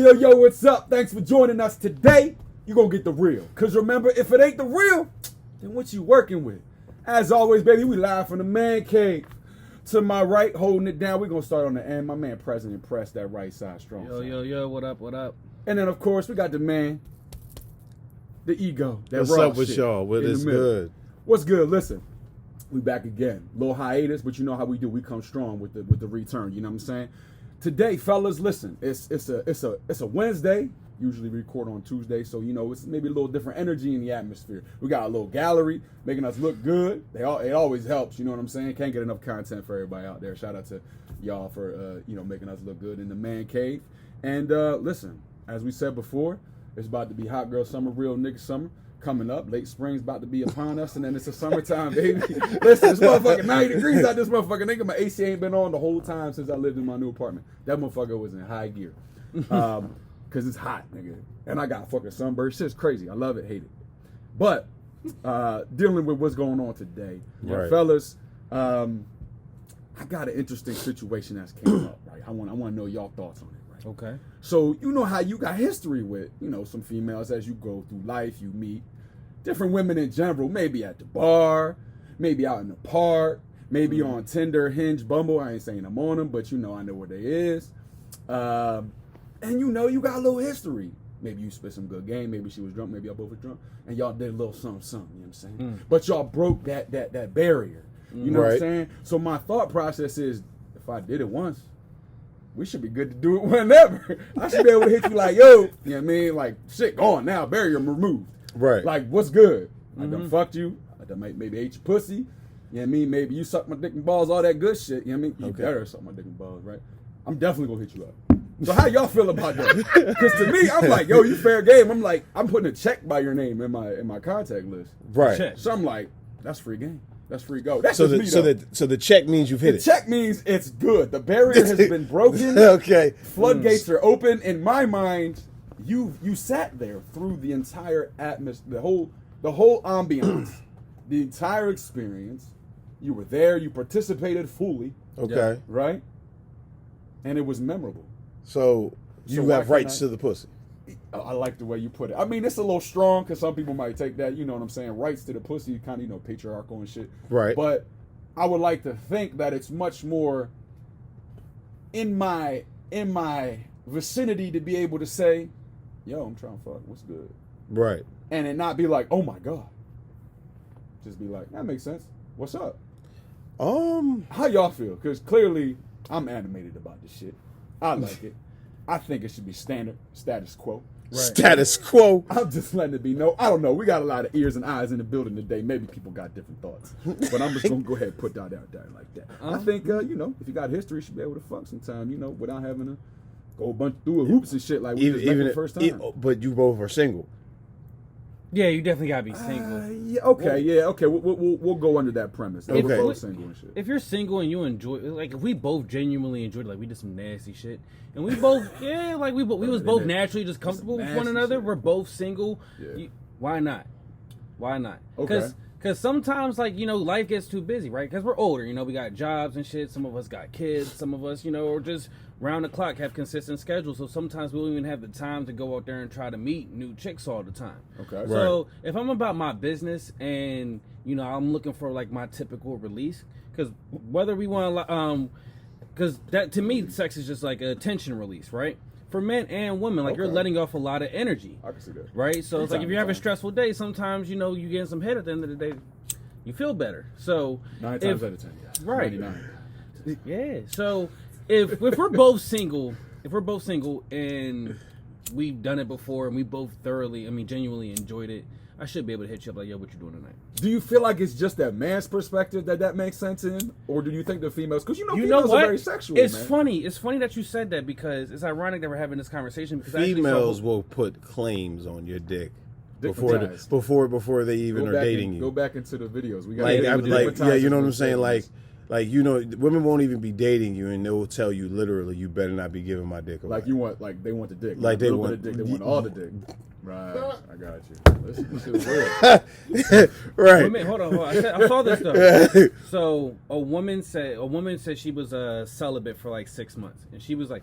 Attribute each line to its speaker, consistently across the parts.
Speaker 1: Yo, what's up? Thanks for joining us today. You're going to get the real. Because remember, if it ain't the real, then what you working with? As always, baby, we live from the man cave. To my right, holding it down, we're going to start on the end. My man, President Press, that right side strong.
Speaker 2: Yo, what up?
Speaker 1: And then, of course, we got the man, the ego. That
Speaker 3: What's
Speaker 1: raw
Speaker 3: up with
Speaker 1: shit
Speaker 3: y'all? What is good?
Speaker 1: What's good? Listen, we back again. Little hiatus, but you know how we do. We come strong with the return. You know what I'm saying? Today, fellas, listen. It's a Wednesday. Usually we record on Tuesday, so you know it's maybe a little different energy in the atmosphere. We got a little gallery making us look good. It always helps. You know what I'm saying? Can't get enough content for everybody out there. Shout out to y'all for making us look good in the man cave. And listen, as we said before, it's about to be hot girl summer, real nigga summer. Coming up, late spring's about to be upon us, and then it's a summertime, baby. Listen, it's motherfucking 90 degrees out this motherfucking nigga. My AC ain't been on the whole time since I lived in my new apartment. That motherfucker was in high gear. Cause it's hot, nigga. And I got fucking sunburn. Shit's crazy. I love it, hate it. But dealing with what's going on today.
Speaker 3: Right.
Speaker 1: Fellas, I got an interesting situation that's came up, right? I want to know y'all thoughts on it.
Speaker 2: Okay.
Speaker 1: So you know how you got history with, some females as you go through life, you meet different women in general, maybe at the bar, maybe out in the park, maybe on Tinder, Hinge, Bumble. I ain't saying I'm on them, but I know where they is. And you got a little history. Maybe you spit some good game, maybe she was drunk, maybe y'all both were drunk, and y'all did a little something, you know what I'm saying? But y'all broke that barrier. You know what I'm saying? So my thought process is, if I did it once, we should be good to do it whenever. I should be able to hit you like, yo, you know what I mean? Like, shit, gone now, barrier removed.
Speaker 3: Right.
Speaker 1: Like, what's good? I done fucked you. I done maybe ate your pussy. You know what I mean? Maybe you sucked my dick and balls, all that good shit. You know what I mean? You better suck my dick and balls, right? I'm definitely gonna hit you up. So how y'all feel about that? Because to me, I'm like, yo, you fair game. I'm like, I'm putting a check by your name in my contact list.
Speaker 3: Right.
Speaker 2: Check.
Speaker 1: So I'm like, that's free game. That's free go. That's
Speaker 3: So
Speaker 1: just me,
Speaker 3: so the check means you've hit
Speaker 1: the
Speaker 3: it.
Speaker 1: check means it's good. The barrier has been broken.
Speaker 3: Okay.
Speaker 1: Floodgates are open. In my mind, you sat there through the entire atmosphere, the whole ambiance, the entire experience. You were there. You participated fully.
Speaker 3: Okay.
Speaker 1: Right. And it was memorable.
Speaker 3: So you have rights to the pussy.
Speaker 1: I like the way you put it. I mean, it's a little strong because some people might take that, you know what I'm saying, rights to the pussy, kind of, patriarchal and shit.
Speaker 3: Right.
Speaker 1: But I would like to think that it's much more in my vicinity to be able to say, yo, I'm trying to fuck, what's good?
Speaker 3: Right.
Speaker 1: And it not be like, oh my God. Just be like, that makes sense. What's up? How y'all feel? Because clearly I'm animated about this shit. I like it. I think it should be status quo.
Speaker 3: Right. Status quo.
Speaker 1: I'm just letting it be known. I don't know. We got a lot of ears and eyes in the building today. Maybe people got different thoughts. But I'm just going to go ahead and put that out there like that. I think, if you got history, you should be able to fuck sometime, without having to go through hoops and shit like we just met the first time.
Speaker 3: But you both are single.
Speaker 2: Yeah, you definitely gotta be single.
Speaker 1: Okay. We'll go under that premise. We're both single and shit.
Speaker 2: If you're single and you enjoy, like, if we both genuinely enjoyed, like, we did some nasty shit, and we both, we was both naturally just comfortable with one another. Shit. We're both single. Yeah. Why not?
Speaker 1: Okay.
Speaker 2: Because sometimes, like, life gets too busy, right? Because we're older, we got jobs and shit. Some of us got kids. Some of us, are just round the clock, have consistent schedules. So sometimes we don't even have the time to go out there and try to meet new chicks all the time.
Speaker 1: Okay.
Speaker 2: So if I'm about my business and, I'm looking for, like, my typical release, because whether we want to, because that, to me, sex is just like a tension release, right? For men and women, like, you're letting off a lot of energy.
Speaker 1: I can see that.
Speaker 2: Right? So it's like if you're having a stressful day, sometimes, you getting some head at the end of the day, you feel better. So
Speaker 1: 9 times out of 10, yeah.
Speaker 2: Right.
Speaker 1: 99.
Speaker 2: Yeah. So if we're both single, and we've done it before and we both genuinely enjoyed it, I should be able to hit you up like, yo, what you doing tonight?
Speaker 1: Do you feel like it's just that man's perspective that makes sense in? Or do you think the females, because females
Speaker 2: what?
Speaker 1: are very sexual,
Speaker 2: It's
Speaker 1: man.
Speaker 2: funny. It's funny that you said that because it's ironic that we're having this conversation because
Speaker 3: Females will put claims on your dick before they even are dating you.
Speaker 1: Go back into the videos. We got
Speaker 3: you know what I'm saying? Like, women won't even be dating you, and they will tell you literally, you better not be giving my dick away.
Speaker 1: Like they want the dick.
Speaker 3: Like they want
Speaker 1: the dick. They want all the dick. Right, I got you. Listen, this shit was real.
Speaker 3: Right.
Speaker 2: Wait, hold on. I saw this though. So a woman said she was celibate for like 6 months, and she was like,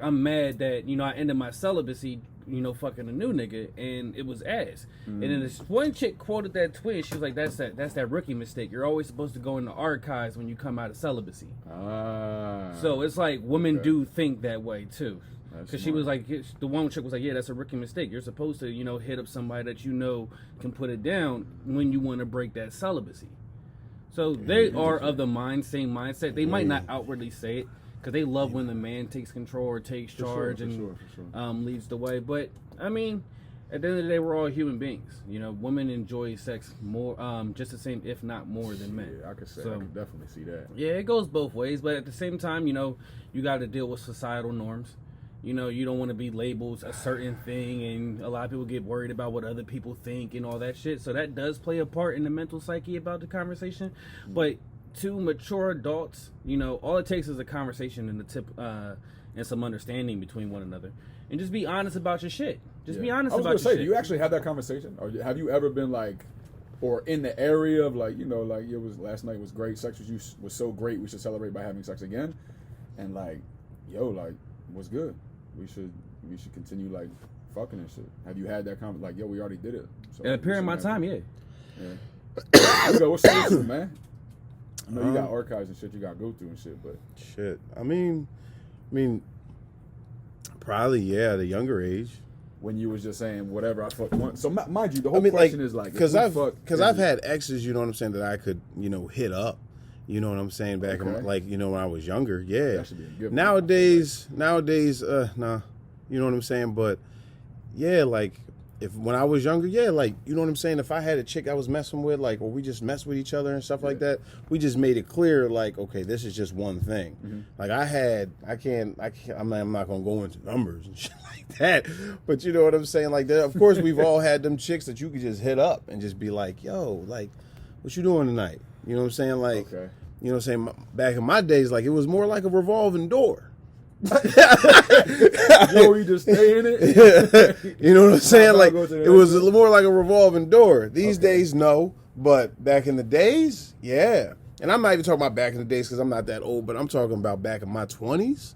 Speaker 2: I'm mad that I ended my celibacy, fucking a new nigga, and it was ass. And then this one chick quoted that tweet. She was like, that's that rookie mistake. You're always supposed to go in the archives when you come out of celibacy. So it's like women do think that way too. Because she was like, the one chick was like, yeah, that's a rookie mistake. You're supposed to, hit up somebody that can put it down when you want to break that celibacy. So they are of the same mindset. They might not outwardly say it because they love when the man takes control or takes charge and leads the way. But I mean, at the end of the day, we're all human beings. Women enjoy sex more, just the same, if not more, than men.
Speaker 1: Yeah, I can definitely see that.
Speaker 2: Yeah, it goes both ways. But at the same time, you got to deal with societal norms. You don't want to be labeled a certain thing, and a lot of people get worried about what other people think and all that shit. So that does play a part in the mental psyche about the conversation. But two mature adults, all it takes is a conversation and some understanding between one another, and just be honest about your shit. Be honest about your shit.
Speaker 1: Do you actually have that conversation, or have you ever been like, or in the area of like, like it was last night was great, sex with you was so great, we should celebrate by having sex again, and like, yo, like, what's good? We should continue like fucking and shit. Have you had that conversation? Like, yo, we already did it. So,
Speaker 2: in a period of my time, yeah.
Speaker 1: What's up, man? I know you got archives and shit you got to go through and shit, but
Speaker 3: shit. I mean, probably at a younger age.
Speaker 1: When you was just saying whatever I fucked once. So mind you, the whole question is like,
Speaker 3: because I've had exes, you know what I'm saying, that I could hit up. You know what I'm saying? Back in, when I was younger, yeah.
Speaker 1: That should be a good
Speaker 3: nowadays, nah. You know what I'm saying? But yeah, like when I was younger, yeah, like you know what I'm saying. If I had a chick I was messing with, like, or we just messed with each other and stuff like that, we just made it clear, like, okay, this is just one thing. Mm-hmm. Like I'm not gonna go into numbers and shit like that. But you know what I'm saying? Like that. Of course, we've all had them chicks that you could just hit up and just be like, yo, like, what you doing tonight? You know what I'm saying? Like, you know what I'm saying? Back in my days, like, it was more like a revolving door.
Speaker 1: Yo, you just stay in it?
Speaker 3: You know what I'm saying? Like, it was more like a revolving door. These days, no. But back in the days, yeah. And I'm not even talking about back in the days because I'm not that old, but I'm talking about back in my 20s.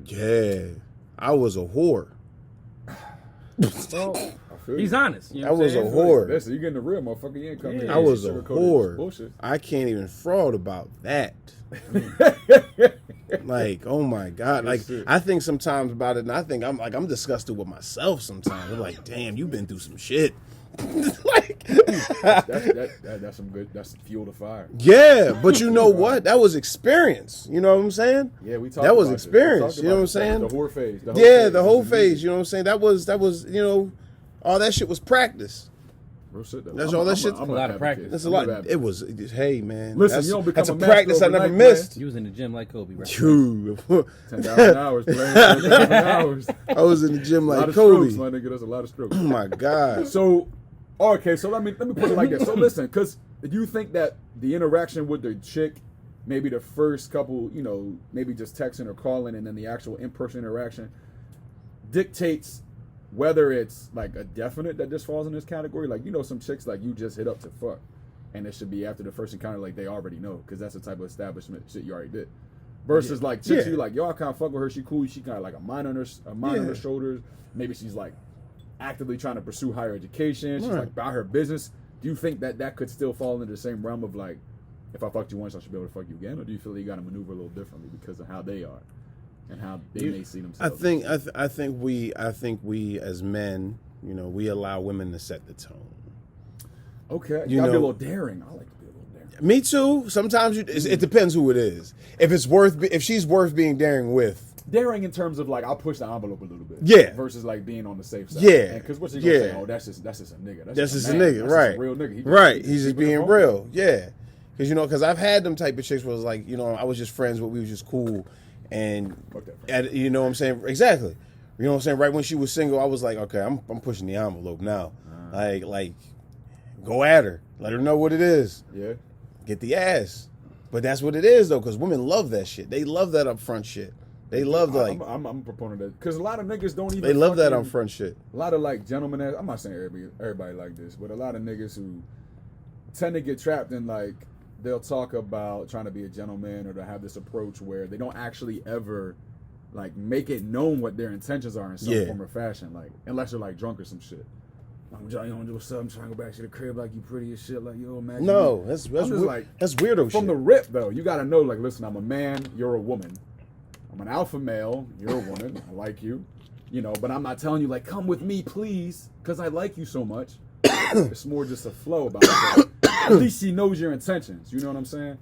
Speaker 3: Yeah. I was a whore.
Speaker 2: Well, he's honest.
Speaker 3: I was a whore.
Speaker 1: Listen, you getting the real motherfucker. You ain't coming in.
Speaker 3: I was a whore. I can't even fraud about that. Like, oh my God. Like, I think sometimes about it, and I think I'm disgusted with myself sometimes. I'm like, damn, you've been through some shit. Like,
Speaker 1: that's some good. That's fuel to fire.
Speaker 3: Yeah, but you know what? That was experience. You know what I'm saying?
Speaker 1: Yeah, we talked.
Speaker 3: That was experience. You know what I'm saying?
Speaker 1: The whore phase.
Speaker 3: The whole phase. You know what I'm saying? That was. All that shit was practice.
Speaker 1: Real shit, though.
Speaker 3: That's all that shit.
Speaker 2: A lot of practice.
Speaker 3: That's a lot. It was. Hey, man.
Speaker 1: Listen, you don't become
Speaker 3: that's a practice I never missed.
Speaker 2: You was in the gym like Kobe, right?
Speaker 3: True.
Speaker 1: 10,000 hours playing. 10,000 hours.
Speaker 3: I was in the gym like Kobe.
Speaker 1: Strokes, my nigga. That's a lot of strokes.
Speaker 3: Oh my God.
Speaker 1: So, okay. So let me put it like this. So listen, because you think that the interaction with the chick, maybe the first couple, maybe just texting or calling, and then the actual in-person interaction dictates whether it's like a definite that this falls in this category. Like, some chicks like you just hit up to fuck, and it should be after the first encounter, like they already know, because that's the type of establishment shit you already did. Versus like chicks you like, yo, I kind of fuck with her, she cool, she kind of like a mind on her shoulders. Maybe she's like actively trying to pursue higher education. She's like about her business. Do you think that could still fall into the same realm of like, if I fucked you once, I should be able to fuck you again, or do you feel like you got to maneuver a little differently because of how they are? And how they may see themselves.
Speaker 3: I think we as men, we allow women to set the tone.
Speaker 1: Okay, you gotta be a little daring. I like to be a little daring.
Speaker 3: Me too. Sometimes it depends who it is. If she's worth being daring with.
Speaker 1: Daring in terms of like, I'll push the envelope a little bit.
Speaker 3: Yeah.
Speaker 1: Versus like being on the safe side.
Speaker 3: Yeah.
Speaker 1: Because what's he gonna say? Oh, that's just a nigga.
Speaker 3: That's just a nigga. Right.
Speaker 1: Just a real nigga.
Speaker 3: Right. He's just being real. Yeah. Because I've had them type of chicks where it was like, I was just friends, but we was just cool. And you know what I'm saying? Exactly. You know what I'm saying? Right when she was single, I was like, okay, I'm pushing the envelope now. Like, go at her. Let her know what it is.
Speaker 1: Yeah.
Speaker 3: Get the ass. But that's what it is, though, because women love that shit. They love that upfront shit. They love like
Speaker 1: I'm a proponent of that because a lot of niggas don't even.
Speaker 3: they love that
Speaker 1: fucking-
Speaker 3: on front shit.
Speaker 1: A lot of like gentlemen. I'm not saying everybody like this, but a lot of niggas who tend to get trapped in like they'll talk about trying to be a gentleman or to have this approach where they don't actually ever like make it known what their intentions are in some form or fashion, like unless they're like drunk or some shit. I'm trying to do what's up. I'm trying to go back to the crib like you pretty as shit. Like yo, imagine.
Speaker 3: No,
Speaker 1: me.
Speaker 3: that's
Speaker 1: like
Speaker 3: that's weirdo
Speaker 1: from
Speaker 3: shit.
Speaker 1: the rip though. You got to know like, listen, I'm a man. You're a woman. I'm an alpha male. You're a woman. I like you. You know, but I'm not telling you like, come with me, please, because I like you so much. It's more just a flow about it. At least she knows your intentions. You know what I'm saying?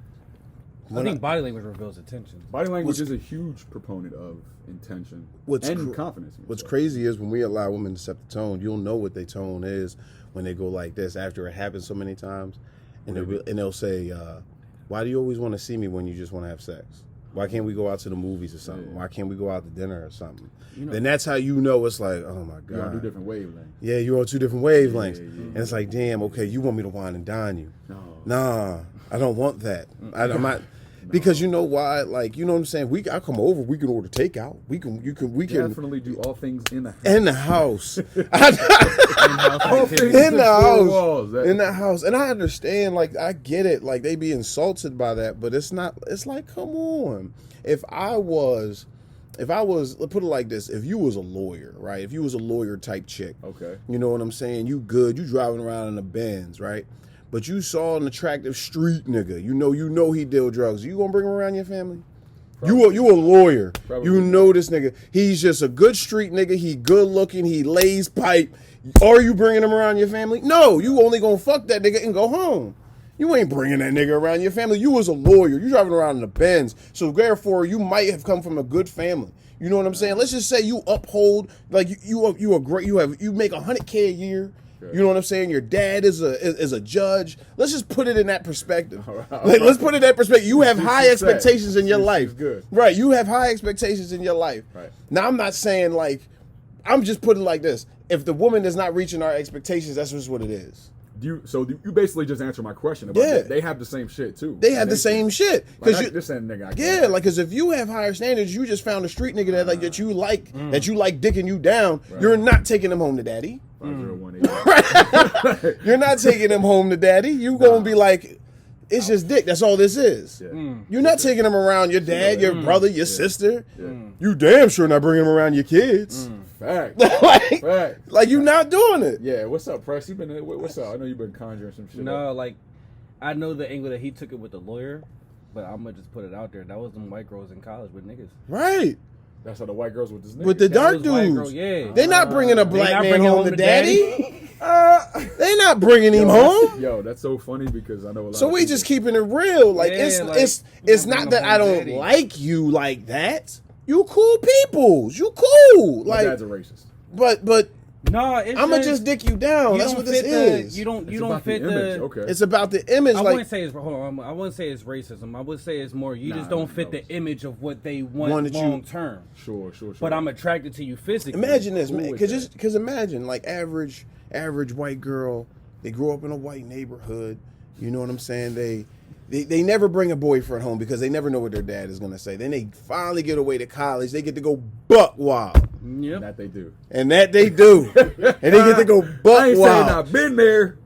Speaker 2: I think body language reveals intention.
Speaker 1: Body language is a huge proponent of intention and confidence.
Speaker 3: What's crazy is when we allow women to set the tone, you'll know what their tone is when they go like this after it happens so many times, and they'll say, "Why do you always want to see me when you just want to have sex? Why can't we go out to the movies or something? Why can't we go out to dinner or something?" Then that's how you know it's like, oh my god,
Speaker 1: you're on 2 different wavelengths.
Speaker 3: Yeah, you're on 2 different wavelengths, and it's like, damn, okay, you want me to wine and dine you?
Speaker 1: No.
Speaker 3: Nah, I don't want that. I'm not. Because you know why, like, you know what I'm saying. I come over. We can order takeout. We can
Speaker 1: Definitely do all things in the house.
Speaker 3: In the house.
Speaker 1: All things
Speaker 3: in the
Speaker 1: four
Speaker 3: house.
Speaker 1: walls.
Speaker 3: In the house. And I understand, like, I get it. Like, they be insulted by that, but it's not. It's like, come on. If I was, let's put it like this. If you was a lawyer, right? If you was a lawyer type chick,
Speaker 1: okay,
Speaker 3: you know what I'm saying. You good. You driving around in a Benz, right? But you saw an attractive street nigga. You know he deal drugs. You gonna bring him around your family? Probably. You a lawyer. Probably. You know this nigga. He's just a good street nigga. He good looking. He lays pipe. Are you bringing him around your family? No. You only gonna fuck that nigga and go home. You ain't bringing that nigga around your family. You was a lawyer. You driving around in a Benz. So therefore, you might have come from a good family. You know what I'm saying? Let's just say you uphold like you are great. You make $100K a year. You know what I'm saying? Your dad is a judge. Let's just put it in that perspective. Like, let's put it in that perspective. You have high expectations in your life.
Speaker 1: Good.
Speaker 3: Right. You have high expectations in your life.
Speaker 1: Right.
Speaker 3: Now, I'm not saying like, I'm just putting it like this. If the woman is not reaching our expectations, that's just what it is.
Speaker 1: You basically just answered my question about that. They have the same shit too.
Speaker 3: They have the same shit.
Speaker 1: Like, this ain't nigga.
Speaker 3: Because if you have higher standards, you just found a street nigga that you like dicking you down. Right. You're not taking him home to daddy.
Speaker 1: 5018.
Speaker 3: You're not taking him home to daddy. You gonna be like, it's just dick. That's all this is. Yeah. You're not taking him around your dad, your brother, your sister. Yeah. You damn sure not bringing him around your kids.
Speaker 1: Fact.
Speaker 3: Like you not doing it.
Speaker 1: Yeah. What's up, Press? What's up? I know you've been conjuring some shit.
Speaker 2: No, like I know the angle that he took it with the lawyer, but I'm gonna just put it out there. That was them white girls in college with niggas.
Speaker 3: Right.
Speaker 1: That's how the white girls with this nigga.
Speaker 3: With the dark dudes.
Speaker 2: Girl, yeah.
Speaker 3: They not bringing a black man home to daddy. They not bringing him home.
Speaker 1: Yo, that's so funny because I know a lot.
Speaker 3: So we just keeping it real. Like it's not that I don't like you like that. You cool peoples. You cool.
Speaker 1: My
Speaker 3: like
Speaker 1: dad's a racist.
Speaker 3: But
Speaker 2: no,
Speaker 3: I'm gonna just dick you down. That's what this is.
Speaker 2: You don't fit the.
Speaker 1: Okay.
Speaker 3: It's about the image.
Speaker 2: I wouldn't say it's I wouldn't say it's racism. I would say it's more you just don't fit the image of what they want long term.
Speaker 1: Sure.
Speaker 2: But I'm attracted to you physically.
Speaker 3: Imagine this, man. Because imagine like average white girl. They grew up in a white neighborhood. You know what I'm saying? They never bring a boyfriend home because they never know what their dad is gonna say. Then they finally get away to college. They get to go buck wild.
Speaker 2: Yep.
Speaker 1: That they do.
Speaker 3: And they get to go buck
Speaker 1: I ain't
Speaker 3: wild.
Speaker 1: saying I've been there.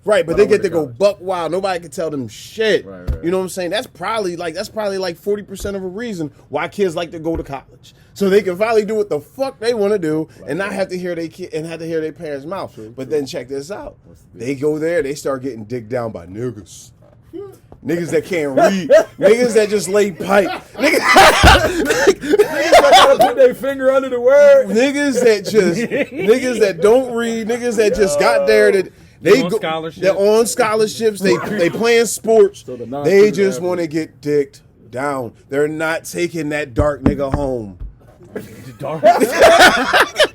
Speaker 3: Right, but they get to go buck wild. Nobody can tell them shit.
Speaker 1: Right.
Speaker 3: You know what I'm saying? That's probably like 40% of a reason why kids like to go to college. So they can finally do what the fuck they want to do and not have to hear their parents' mouth. But then check this out. They go there, they start getting digged down by niggas. Niggas that can't read. Niggas that just lay pipe. Niggas
Speaker 1: that gotta put their finger under the word.
Speaker 3: Niggas that don't read. Niggas that just got there that they're on scholarships. They playing sports.
Speaker 1: So
Speaker 3: they just want to get dicked down. They're not taking that dark nigga home.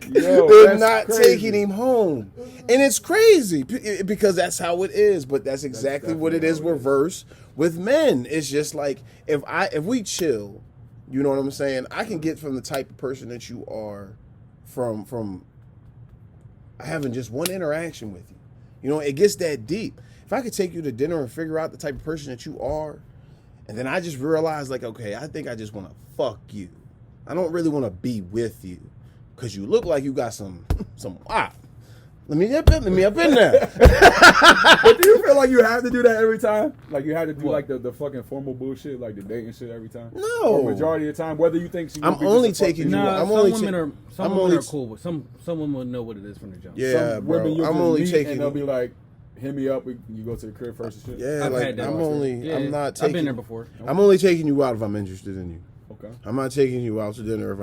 Speaker 3: They're not taking him home. And it's crazy because that's how it is. But that's exactly what it is reverse with men. It's just like if we chill, you know what I'm saying? I can get from the type of person that you are from having just one interaction with you. You know, it gets that deep. If I could take you to dinner and figure out the type of person that you are, and then I just realize like, okay, I think I just want to fuck you. I don't really want to be with you because you look like you got some wop. Let me up in there.
Speaker 1: But do you feel like you have to do that every time? Like you have to do like the fucking formal bullshit, like the dating shit every time?
Speaker 3: No.
Speaker 1: Or majority of the time, whether you think she
Speaker 3: I'm only taking you.
Speaker 2: Nah,
Speaker 3: I'm
Speaker 2: some
Speaker 3: only
Speaker 2: women are
Speaker 3: I'm
Speaker 2: women
Speaker 3: only
Speaker 2: are cool, but some women will know what it is from the jump.
Speaker 3: Yeah,
Speaker 1: Some
Speaker 3: bro.
Speaker 1: women you'll
Speaker 3: I'm
Speaker 1: just
Speaker 3: only
Speaker 1: meet
Speaker 3: taking.
Speaker 1: and they'll be like, hit me up. You go to the crib first and shit.
Speaker 3: Yeah,
Speaker 2: I've
Speaker 3: like
Speaker 2: had that
Speaker 3: I'm
Speaker 2: before.
Speaker 3: only.
Speaker 2: Yeah,
Speaker 3: I'm not taking.
Speaker 2: I've been there before.
Speaker 3: I'm only taking you out if I'm interested in you.
Speaker 1: Okay.
Speaker 3: I'm not taking you out to dinner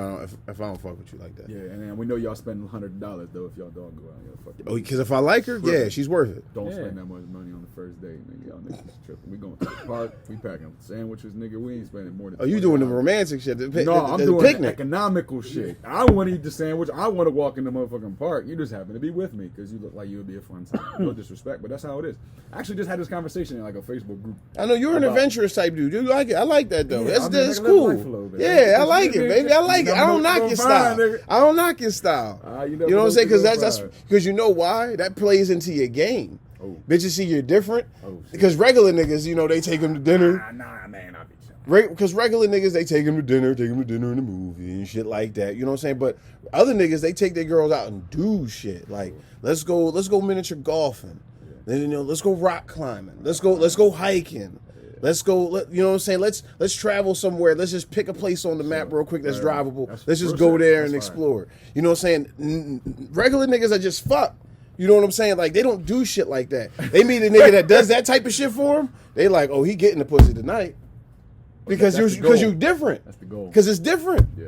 Speaker 3: if I don't fuck with you like that.
Speaker 1: Yeah, and then we know y'all spend $100 though if y'all don't go out. Y'all fucking
Speaker 3: Oh, because if I like her, yeah, she's worth it.
Speaker 1: don't spend that much money on the first date, nigga. Y'all niggas is tripping. We going to the park. We packing sandwiches, nigga. We ain't spending more than.
Speaker 3: Oh, you doing the
Speaker 1: $20.
Speaker 3: romantic shit?
Speaker 1: No, I'm doing
Speaker 3: picnic.
Speaker 1: the economical shit. I want to eat the sandwich. I want to walk in the motherfucking park. You just happen to be with me because you look like you would be a fun time. No disrespect, but that's how it is. I actually just had this conversation in like a Facebook group.
Speaker 3: I know you're an
Speaker 1: about-
Speaker 3: adventurous type dude. You like it? I like that though.
Speaker 1: Yeah,
Speaker 3: that's
Speaker 1: I mean,
Speaker 3: that's
Speaker 1: nigga, live
Speaker 3: cool.
Speaker 1: life a little bit.
Speaker 3: Yeah, I
Speaker 1: It's
Speaker 3: like
Speaker 1: good,
Speaker 3: it, baby. I like it. I don't knock your style.
Speaker 1: Nigga.
Speaker 3: I don't knock your style.
Speaker 1: You
Speaker 3: You
Speaker 1: never
Speaker 3: know what I'm saying? Because
Speaker 1: know
Speaker 3: that's because you know why that plays into your game.
Speaker 1: Oh.
Speaker 3: Bitches see you're different.
Speaker 1: Oh, shit.
Speaker 3: Because regular niggas, you know, they take them to dinner.
Speaker 1: Nah, man, I'll be chilling.
Speaker 3: Because regular niggas, they take them to dinner and a movie and shit like that. You know what I'm saying? But other niggas, they take their girls out and do shit. Like, let's go miniature golfing. Then, you know, let's go rock climbing. Let's go hiking. Let's go. You know what I'm saying? Let's travel somewhere. Let's just pick a place on the map real quick that's drivable. Let's just go there and explore. You know what I'm saying? Regular niggas are just fuck. You know what I'm saying? Like, they don't do shit like that. They meet a nigga that does that type of shit for them. They like, oh, he getting the pussy tonight because you're different.
Speaker 1: That's the goal.
Speaker 3: Because it's different.
Speaker 1: Yeah.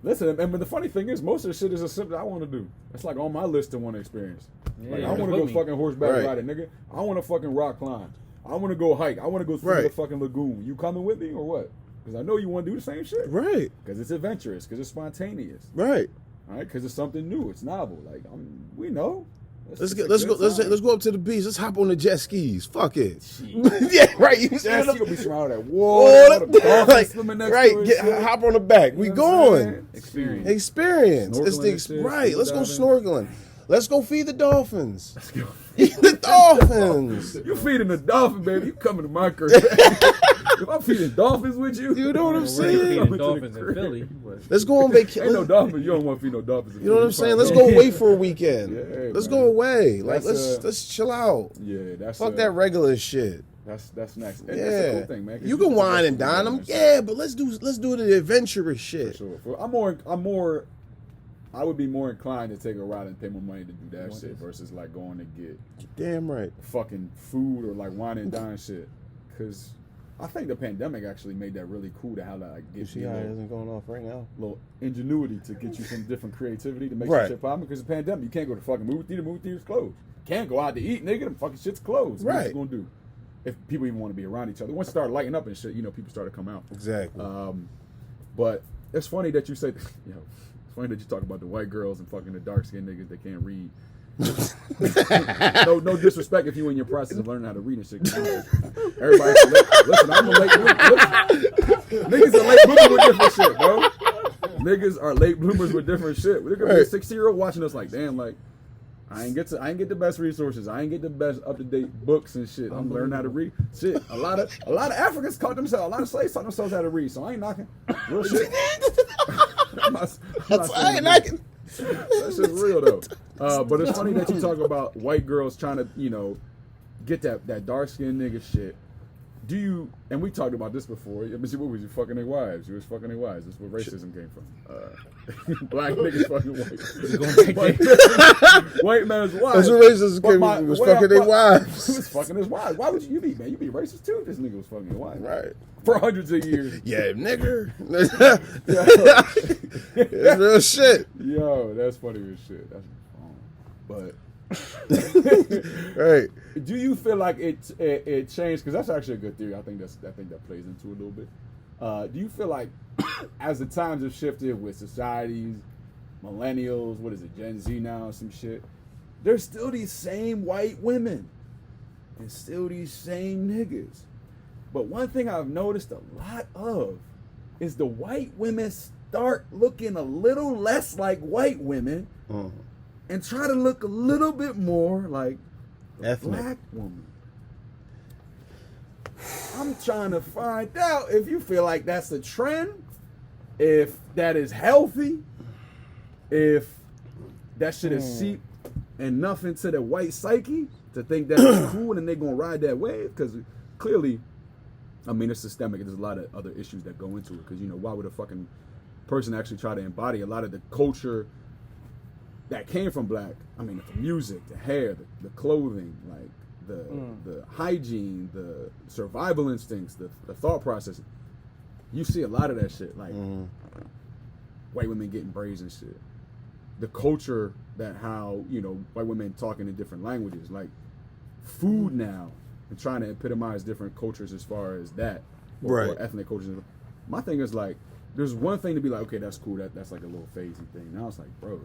Speaker 1: Listen, and the funny thing is, most of the shit is a simple I want to do. It's like on my list to want to experience. Like,
Speaker 2: Yeah,
Speaker 1: I want to go fucking horseback riding, nigga. I want to fucking rock climb. I want to go hike. I want to go through the fucking lagoon. You coming with me or what? Because I know you want to do the same shit.
Speaker 3: Right.
Speaker 1: Because it's adventurous. Because it's spontaneous.
Speaker 3: Right.
Speaker 1: All right. Because it's something new. It's novel. Like we know.
Speaker 3: Let's go up to the beach. Let's hop on the jet skis. Fuck it. Yeah, right. You
Speaker 1: Jet ski will be surrounded at
Speaker 3: water.
Speaker 1: water.
Speaker 3: Like,
Speaker 1: Swimming next
Speaker 3: right.
Speaker 1: to it, shit.
Speaker 3: Hop on the back. We
Speaker 1: You know what I'm
Speaker 3: going.
Speaker 1: saying?
Speaker 3: Experience. It's
Speaker 1: Snorkeling and shit,
Speaker 3: the right. Let's go
Speaker 1: scuba
Speaker 3: snorkeling. Let's go feed the dolphins. Feed the dolphins.
Speaker 1: You feeding the dolphin, baby. You coming to my crib. If I'm feeding dolphins with you,
Speaker 3: You know what I'm
Speaker 2: We're
Speaker 3: saying?
Speaker 2: feeding dolphins in Philly.
Speaker 3: Let's go on vacation.
Speaker 1: Ain't no dolphins. You don't want to feed no dolphins.
Speaker 3: You know what I'm saying? Let's go away for a weekend.
Speaker 1: Yeah,
Speaker 3: let's
Speaker 1: man.
Speaker 3: go away. Like
Speaker 1: That's,
Speaker 3: let's chill out.
Speaker 1: Yeah, that's
Speaker 3: Fuck that regular shit.
Speaker 1: That's next.
Speaker 3: Yeah,
Speaker 1: That's a cool thing, man. 'cause
Speaker 3: you can wine and
Speaker 1: do
Speaker 3: dine them.
Speaker 1: that
Speaker 3: Yeah, but let's do the adventurous shit.
Speaker 1: shit. Sure. I would be more inclined to take a ride and pay more money to do that shit versus like going to get
Speaker 3: Damn right.
Speaker 1: fucking food or like wine and dine shit. Because I think the pandemic actually made that really cool to how to like
Speaker 3: You
Speaker 1: get
Speaker 3: see
Speaker 1: you
Speaker 3: how
Speaker 1: a
Speaker 3: it isn't going off right now?
Speaker 1: little ingenuity to get you some different creativity to make
Speaker 3: Right.
Speaker 1: some shit poppin'. Because the pandemic, you can't go to fucking movie theater's closed. Can't go out to eat, nigga. Them fucking shit's closed. What
Speaker 3: Right.
Speaker 1: you gonna do? If people even want to be around each other. Once it started lighting up and shit, you know, people started to come out.
Speaker 3: Exactly.
Speaker 1: But it's funny that you say, you know, it's funny that you talk about the white girls and fucking the dark skinned niggas that can't read. no disrespect if you in your process of learning how to read and shit. Everybody, listen, I'm a late bloomer. Niggas are late bloomers with different shit, bro. Niggas are late bloomers with different shit. There could be a 60-year-old watching us like, damn, like, I ain't get the best resources. I ain't get the best up to date books and shit. I'm learning how to read. Shit, a lot of Africans taught themselves. A lot of slaves taught themselves how to read. So I ain't knocking. Real shit. I'm not
Speaker 3: I ain't knocking.
Speaker 1: That shit's real though. But it's funny that you talk about white girls trying to, you know, get that dark skinned nigga shit. Do you? And we talked about this before. What was you fucking their wives? You was fucking their wives. That's where racism came from. Black niggas fucking white. White man's wives.
Speaker 3: That's where racism came from. Was fucking their wives.
Speaker 1: He was fucking his wives. Why would you be, man? You be racist too. This nigga was fucking your wife.
Speaker 3: Right.
Speaker 1: For hundreds of years.
Speaker 3: Yeah, nigger. It's real shit.
Speaker 1: Yo, that's funny as shit. That's but.
Speaker 3: Right.
Speaker 1: Do you feel like it changed? Because that's actually a good theory. I think that plays into it a little bit. Do you feel like as the times have shifted with societies, millennials, what is it, Gen Z now, some shit, there's still these same white women and still these same niggas. But one thing I've noticed a lot of is the white women start looking a little less like white women and try to look a little bit more like a
Speaker 3: Ethnic.
Speaker 1: black woman. I'm trying to find out if you feel like that's a trend, if that is healthy, if that shit is seeped enough into the white psyche to think that it's cool and they're gonna ride that wave, because clearly, I mean, it's systemic. There's a lot of other issues that go into it. Because why would a fucking person actually try to embody a lot of the culture that came from black? I mean, the music, the hair, the clothing, like the hygiene, the survival instincts, the thought process. You see a lot of that shit, like white women getting braids and shit. The culture that how white women talking in different languages, like food now, and trying to epitomize different cultures as far as that, or ethnic cultures. My thing is like, there's one thing to be like, okay, that's cool, that's like a little phasey thing. Now it's like, bro, like,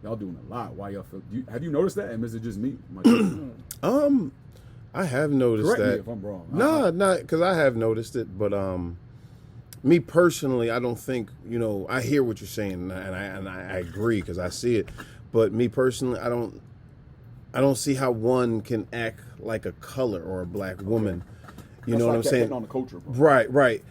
Speaker 1: y'all doing a lot. Why y'all feel? Have you noticed that? And is it just me?
Speaker 3: I have noticed
Speaker 1: Correct
Speaker 3: that.
Speaker 1: me if I'm wrong.
Speaker 3: No, not because I have noticed it, but me personally, I don't think I hear what you're saying, and I agree because I see it. But me personally, I don't see how one can act like a color or a black woman. You know what I'm saying?
Speaker 1: On the culture, bro.
Speaker 3: Right.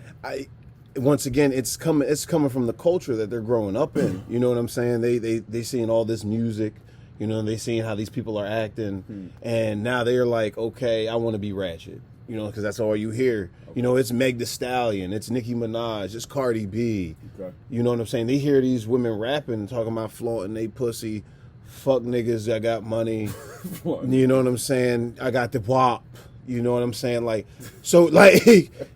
Speaker 3: Once again, it's coming from the culture that they're growing up in. You know what I'm saying? They seeing all this music. They seeing how these people are acting, and now they're like, okay, I want to be ratchet. Because that's all you hear. Okay. It's Meg Thee Stallion, it's Nicki Minaj, it's Cardi B. Okay. You know what I'm saying? They hear these women rapping, talking about flaunting they pussy, fuck niggas, I got money. You know what I'm saying? I got the wop. You know what I'm saying? Like, so like,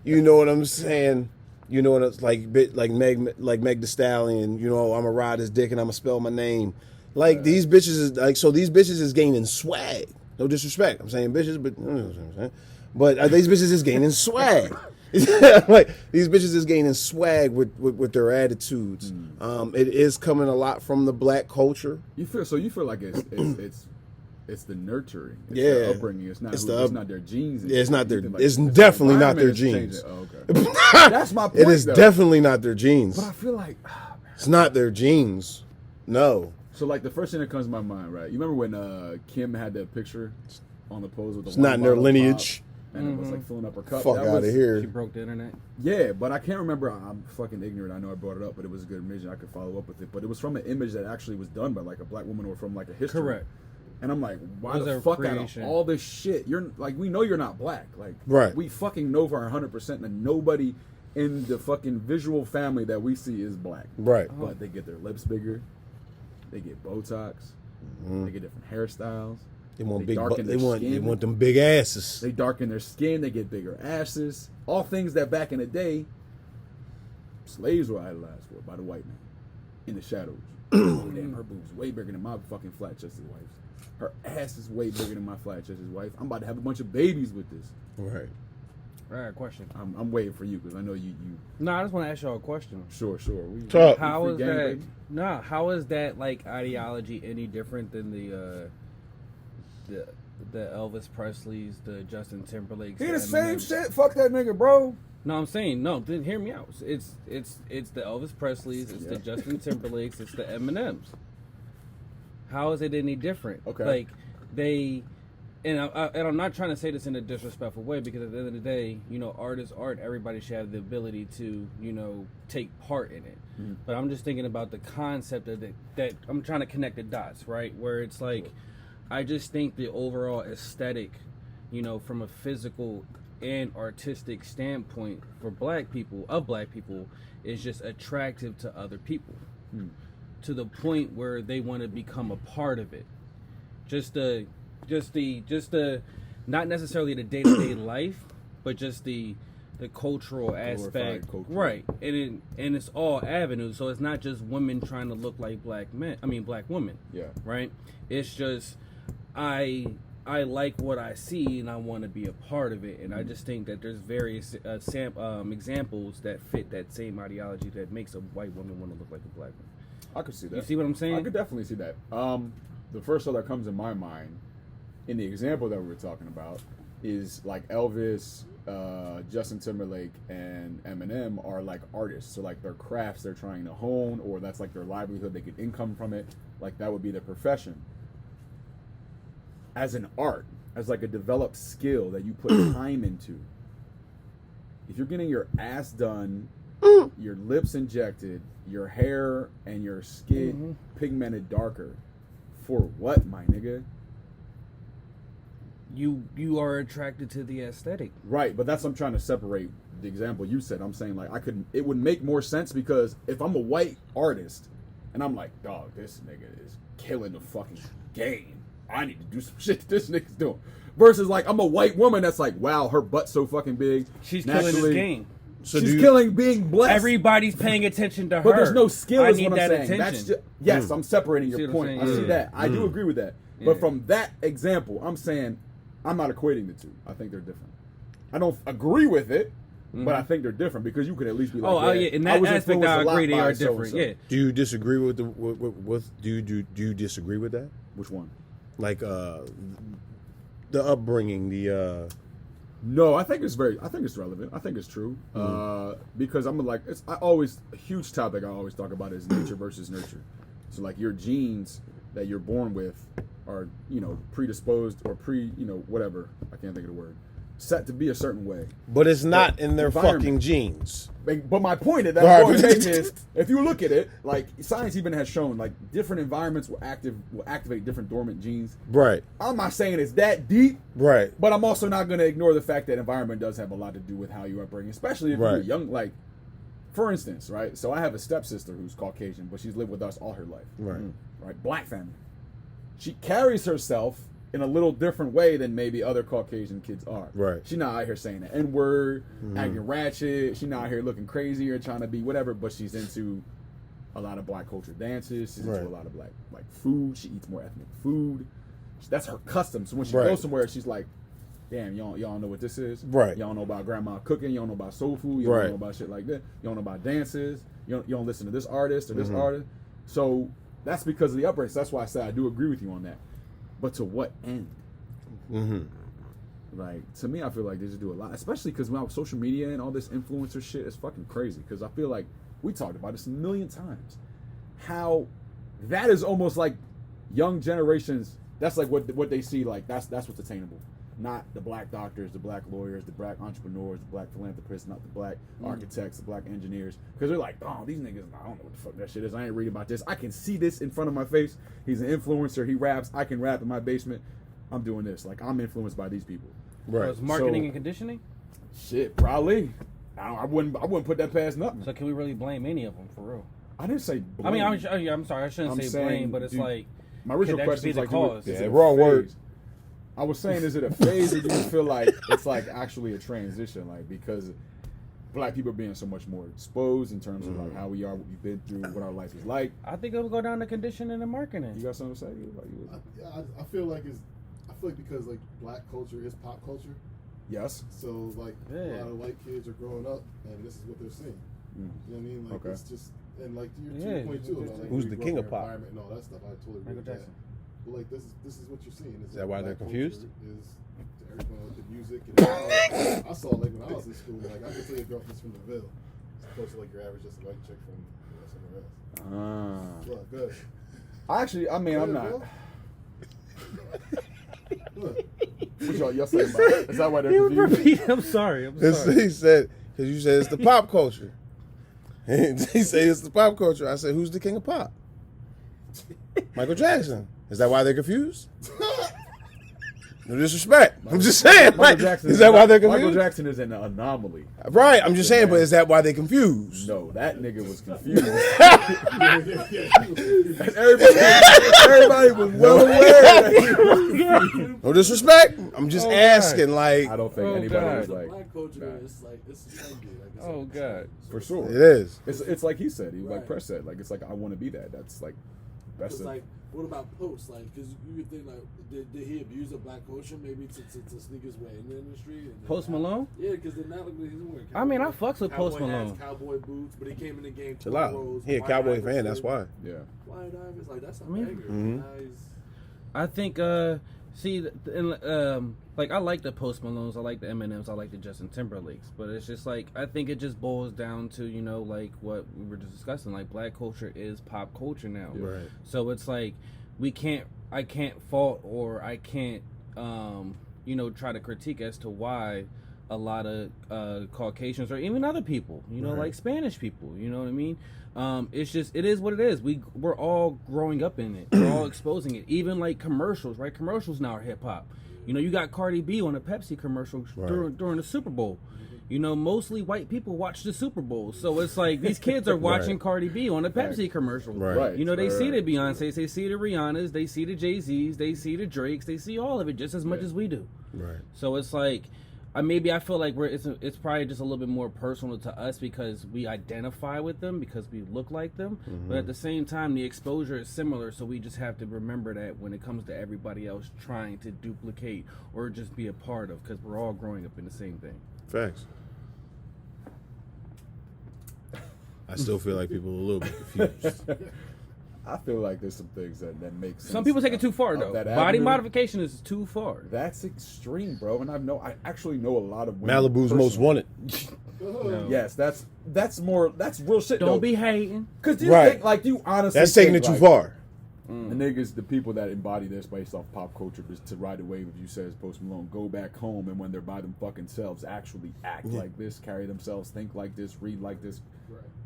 Speaker 3: you know what I'm saying? You know what it's like Meg Thee Stallion. I'ma ride his dick and I'ma spell my name. Like these bitches is like, so these bitches is gaining swag. No disrespect, I'm saying bitches, but you know what I'm saying. But these bitches is gaining swag. Like these bitches is gaining swag with their attitudes. It is coming a lot from the black culture.
Speaker 1: You feel like it's the nurturing. It's
Speaker 3: yeah,
Speaker 1: the upbringing. It's not their genes.
Speaker 3: Yeah, it's not their.
Speaker 1: Like,
Speaker 3: it's definitely not their genes.
Speaker 1: Oh, okay. That's my point.
Speaker 3: It is definitely not their genes.
Speaker 1: But I feel like
Speaker 3: it's not their genes. No.
Speaker 1: So like the first thing that comes to my mind, right? You remember when Kim had that picture on the pose with the
Speaker 3: it's not in their lineage.
Speaker 1: And it was like filling up her cup.
Speaker 3: Fuck out of here.
Speaker 2: She broke the internet.
Speaker 1: Yeah, but I can't remember. I'm fucking ignorant. I know I brought it up, but it was a good image and I could follow up with it. But it was from an image that actually was done by like a black woman or from like a history.
Speaker 2: Correct.
Speaker 1: And I'm like, why the fuck out of all this shit? You're like, we know you're not black. Like,
Speaker 3: right.
Speaker 1: We fucking know for 100% that nobody in the fucking visual family that we see is black.
Speaker 3: Right.
Speaker 1: But they get their lips bigger. They get Botox. They get different hairstyles.
Speaker 3: They want they want them big asses.
Speaker 1: They darken their skin. They get bigger asses. All things that back in the day, slaves were idolized for by the white man in the shadows. Oh, damn, her boobs way bigger than my fucking flat-chested wife's. Her ass is way bigger than my flat-chested wife. I'm about to have a bunch of babies with this.
Speaker 3: Right.
Speaker 2: All right, question.
Speaker 1: I'm waiting for you because I know you.
Speaker 2: No, I just want to ask y'all a question.
Speaker 1: Sure.
Speaker 2: How is that? Nah, how is that like ideology any different than the Elvis Presleys, the Justin Timberlakes?
Speaker 1: He the same shit. Fuck that nigga, bro.
Speaker 2: No, I'm saying no. Then hear me out. It's the Elvis Presleys. It's the Justin Timberlakes. It's the Eminems. How is it any different?
Speaker 1: Okay.
Speaker 2: Like they. And I'm not trying to say this in a disrespectful way because at the end of the day, art is art. Everybody should have the ability to, take part in it. Mm-hmm. But I'm just thinking about the concept of that I'm trying to connect the dots, right? Where it's like, I just think the overall aesthetic, from a physical and artistic standpoint for black people, is just attractive to other people to the point where they want to become a part of it. Just the not necessarily the day-to-day life, but just the cultural aspect, right? And it's all avenues. So it's not just women trying to look like black women. Yeah. Right. It's just I like what I see and I want to be a part of it. And I just think that there's various examples that fit that same ideology that makes a white woman want to look like a black woman.
Speaker 1: I could see that.
Speaker 2: You see what I'm saying?
Speaker 1: I could definitely see that. The first thought that comes in my mind, in the example that we were talking about, is like Elvis, Justin Timberlake, and Eminem are like artists. So like their crafts they're trying to hone, or that's like their livelihood. They get income from it. Like that would be their profession. As an art, as like a developed skill that you put time into. If you're getting your ass done your lips injected, your hair and your skin pigmented darker. For what, my nigga?
Speaker 2: You are attracted to the aesthetic.
Speaker 1: Right, but that's what I'm trying to separate the example you said. I'm saying, like, it would make more sense because if I'm a white artist and I'm like, dog, this nigga is killing the fucking game. I need to do some shit that this nigga's doing. Versus, like, I'm a white woman that's like, wow, her butt's so fucking big.
Speaker 2: She's killing this game.
Speaker 1: So she's killing being blessed.
Speaker 2: Everybody's paying attention to her.
Speaker 1: But there's no skill, is
Speaker 2: I need
Speaker 1: what I'm
Speaker 2: that
Speaker 1: saying.
Speaker 2: attention.
Speaker 1: That's just, yes, I'm separating your point. I see that. I do agree with that. But from that example, I'm saying I'm not equating the two. I think they're different. I don't agree with it, but I think they're different because you could at least be like,
Speaker 2: yeah, in that aspect, I agree they are different. Yeah.
Speaker 3: Do you disagree with do you disagree with that?
Speaker 1: Which one?
Speaker 3: Like the upbringing, the
Speaker 1: No, I think it's relevant. I think it's true. Because I'm like, a huge topic I always talk about is nature versus nurture. So like your genes that you're born with are, predisposed or whatever. I can't think of the word. Set to be a certain way.
Speaker 3: But it's not in their fucking genes.
Speaker 1: But my point is is, if you look at it, like science even has shown, like different environments will activate different dormant genes.
Speaker 3: Right.
Speaker 1: I'm not saying it's that deep.
Speaker 3: Right.
Speaker 1: But I'm also not going to ignore the fact that environment does have a lot to do with how you upbringing, especially if you're young. Like, for instance, right? So I have a stepsister who's Caucasian, but she's lived with us all her life.
Speaker 3: Right.
Speaker 1: Right. Black family. She carries herself in a little different way than maybe other Caucasian kids are.
Speaker 3: Right.
Speaker 1: She's not out here saying the N-word, acting ratchet. She's not out here looking crazy or trying to be whatever, but she's into a lot of black culture dances. She's into a lot of black food. She eats more ethnic food. That's her custom. So when she goes somewhere, she's like, damn, y'all know what this is?
Speaker 3: Right.
Speaker 1: Y'all know about grandma cooking. Y'all know about soul food. Y'all know about shit like that. Y'all know about dances. You don't listen to this artist or this artist. So that's because of the upbringing. So that's why I say I do agree with you on that. But to what end? Like, to me, I feel like they just do a lot, especially because now social media and all this influencer shit is fucking crazy. Because I feel like we talked about this a million times. How that is almost like young generations. That's like what they see. Like that's what's attainable. Not the black doctors, the black lawyers, the black entrepreneurs, the black philanthropists, not the black architects, the black engineers. Because they're like, oh, these niggas, I don't know what the fuck that shit is. I ain't reading about this. I can see this in front of my face. He's an influencer. He raps. I can rap in my basement. I'm doing this. Like, I'm influenced by these people.
Speaker 3: Right.
Speaker 2: So it's marketing and conditioning?
Speaker 1: Shit, probably. I wouldn't put that past nothing.
Speaker 2: So can we really blame any of them for real?
Speaker 1: I didn't say blame.
Speaker 2: I mean, I'm sorry. I shouldn't say blame, but it's like,
Speaker 1: my original question is
Speaker 2: the
Speaker 1: like,
Speaker 2: cause?
Speaker 3: Wrong word.
Speaker 1: I was saying, is it a phase, or do you feel like it's like actually a transition, like because black people are being so much more exposed in terms of like how we are, what we've been through, what our life is like?
Speaker 2: I think it'll go down to conditioning and marketing.
Speaker 1: You got something to say?
Speaker 4: I feel like because like black culture is pop culture.
Speaker 1: Yes.
Speaker 4: So like a lot of white kids are growing up and this is what they're seeing. You know what I mean? Like it's just, and like to your point too about like
Speaker 3: who's the king of pop
Speaker 4: and all that stuff. I totally agree with that. But like this is what you're seeing.
Speaker 3: Is that why they're confused?
Speaker 4: Is everyone with the music and I saw like when I was in school, like I could tell your girlfriend's from the Ville. As opposed to like your average just white chick from somewhere else. Look, good.
Speaker 1: I'm not. What y'all saying about it? Is that why they're confused?
Speaker 2: I'm sorry.
Speaker 3: He said, because you said it's the pop culture. He said it's the pop culture. I said, who's the king of pop? Michael Jackson. Is that why they're confused? No disrespect. I'm just saying. Is that why they're confused?
Speaker 1: Michael Jackson is an anomaly.
Speaker 3: Right. I'm just saying, but is that why they're confused?
Speaker 1: No, that nigga was confused. everybody was well aware that he was confused.
Speaker 3: No disrespect. I'm just asking. Like,
Speaker 1: I don't think anybody was like.
Speaker 5: Black culture is like it's trendy. Like,
Speaker 2: Oh God.
Speaker 1: For sure.
Speaker 3: it is.
Speaker 1: It's like he said. He like Press said. Like it's like I want to be that. That's like. That's
Speaker 5: It's like, what about Post? Like, because you would think, like, did he abuse of black culture maybe to sneak his way in the industry? And
Speaker 2: Post Malone?
Speaker 5: Yeah, because then now look what he's wearing.
Speaker 2: I mean, I fucks with Post Malone.
Speaker 5: Hats, cowboy boots, but he came in the game.
Speaker 3: Chill out. He a Cowboy fan. That's why.
Speaker 1: Yeah.
Speaker 5: White Iver's like that's a
Speaker 2: mean,
Speaker 5: banger.
Speaker 2: I think, like I like the Post Malones, I like the Eminems, I like the Justin Timberlakes, but it's just like I think it just boils down to like what we were just discussing. Like black culture is pop culture now,
Speaker 3: Right.
Speaker 2: So it's like I can't fault or I can't try to critique as to why a lot of Caucasians or even other people, you know, like Spanish people, you know what I mean? It's just, it is what it is. We're all growing up in it. We're all exposing it. Even like commercials, right? Commercials now are hip hop. You know, you got Cardi B on a Pepsi commercial during the Super Bowl. You know, mostly white people watch the Super Bowl. So it's like these kids are watching Cardi B on a Pepsi commercial.
Speaker 3: Right.
Speaker 2: You know, they see the Beyoncés, they see the Rihannas, they see the Jay-Z's, they see the Drakes, they see all of it just as much as we do.
Speaker 3: Right.
Speaker 2: So it's like, maybe I feel like it's probably just a little bit more personal to us because we identify with them, because we look like them. But at the same time, the exposure is similar, so we just have to remember that when it comes to everybody else trying to duplicate or just be a part of, because we're all growing up in the same thing.
Speaker 3: Facts. I still feel like people are a little bit confused.
Speaker 1: I feel like there's some things that make sense.
Speaker 2: Some people take it too far, though. Body modification is too far.
Speaker 1: That's extreme, bro. And I actually know a lot of women
Speaker 3: Malibu's most wanted.
Speaker 2: No.
Speaker 1: Yes, that's real shit.
Speaker 2: Don't be hating.
Speaker 1: Because you think, like, you honestly
Speaker 3: That's taking it too far.
Speaker 1: The niggas, the people that embody this based off pop culture, is to ride a wave, as you said, as Post Malone, go back home, and when they're by them fucking selves, actually act like this, carry themselves, think like this, read like this,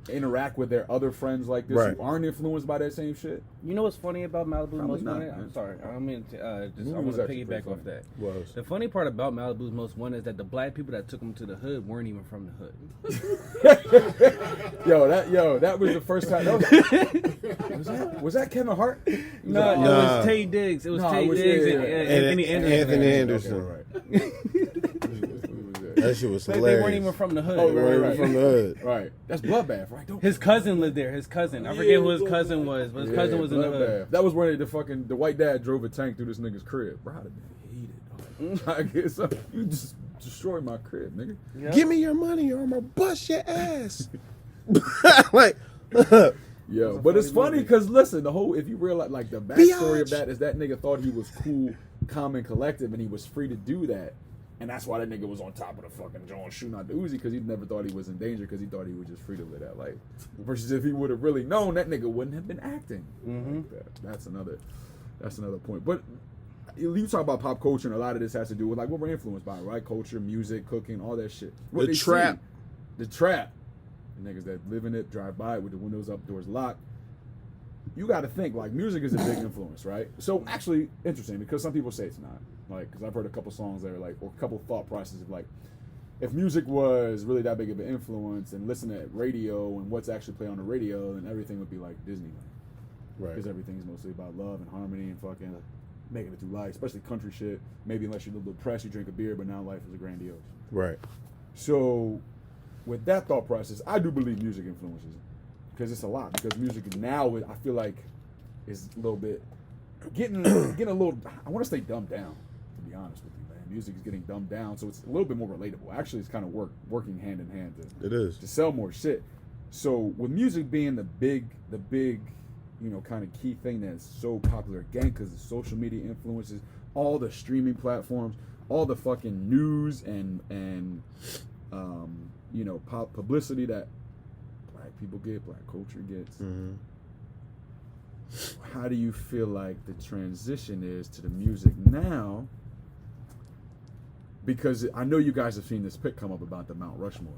Speaker 1: interact with their other friends like this who aren't influenced by that same shit.
Speaker 2: You know what's funny about Malibu's
Speaker 1: Probably
Speaker 2: Most
Speaker 1: not,
Speaker 2: Wanted?
Speaker 1: man.
Speaker 2: I'm sorry. I don't mean to, I want
Speaker 1: was
Speaker 2: to
Speaker 1: actually
Speaker 2: piggyback
Speaker 1: pretty
Speaker 2: off that.
Speaker 3: Was.
Speaker 2: The funny part about Malibu's Most Wanted is that the black people that took them to the hood weren't even from the hood.
Speaker 1: That was the first time. Was that Kevin Hart?
Speaker 2: No, it was Tay Diggs. It was Tay Diggs and Anthony Anderson.
Speaker 3: Anthony Anderson.
Speaker 1: Okay, right.
Speaker 3: That shit was
Speaker 2: They
Speaker 3: hilarious.
Speaker 2: weren't even from the hood.
Speaker 1: Oh,
Speaker 3: They weren't even from the hood.
Speaker 1: Right. That's Bloodbath, right? Don't
Speaker 2: His cousin lived there. His cousin. I forget who his cousin was, but his cousin was in the hood.
Speaker 1: Bloodbath. That was when the white dad drove a tank through this nigga's crib. Bro, I'd have been heated. Dog. I guess you just destroyed my crib, nigga.
Speaker 2: Yep.
Speaker 3: Give me your money or I'm gonna bust your ass. Like,
Speaker 1: Yo, but it's funny because listen, if you realize, like, the backstory of that is that nigga thought he was cool, calm, and collective, and he was free to do that, and that's why that nigga was on top of the fucking John shooting out the Uzi, because he never thought he was in danger, because he thought he was just free to live that life. Versus if he would have really known, that nigga wouldn't have been acting like that. That's another point. But you talk about pop culture, and a lot of this has to do with like what we're influenced by, right? Culture, music, cooking, all that shit. What
Speaker 3: The
Speaker 1: they
Speaker 3: trap.
Speaker 1: see, the trap. The niggas that live in it, drive by it with the windows up, doors locked. You got to think, like, music is a big influence, right? So, actually, interesting, because some people say it's not. Like, because I've heard a couple songs that are like, or a couple thought processes of like, if music was really that big of an influence and listen to radio and what's actually played on the radio, then everything would be like Disneyland.
Speaker 3: right.
Speaker 1: Because everything's mostly about love and harmony and fucking making it through life, especially country shit. Maybe unless you're a little depressed, you drink a beer, but now life is a grandiose.
Speaker 3: Right.
Speaker 1: So, with that thought process, I do believe music influences it. Because it's a lot. Because music now, I feel like, is a little bit, getting a little, I want to say dumbed down, to be honest with you, man. Music is getting dumbed down, so it's a little bit more relatable. Actually, it's kind of working hand in hand to sell more shit. So, with music being the big, kind of key thing that's so popular again, because the social media influences, all the streaming platforms, all the fucking news and pop publicity that black people get, black culture gets.
Speaker 3: Mm-hmm.
Speaker 1: How do you feel like the transition is to the music now? Because I know you guys have seen this pic come up about the Mount Rushmore.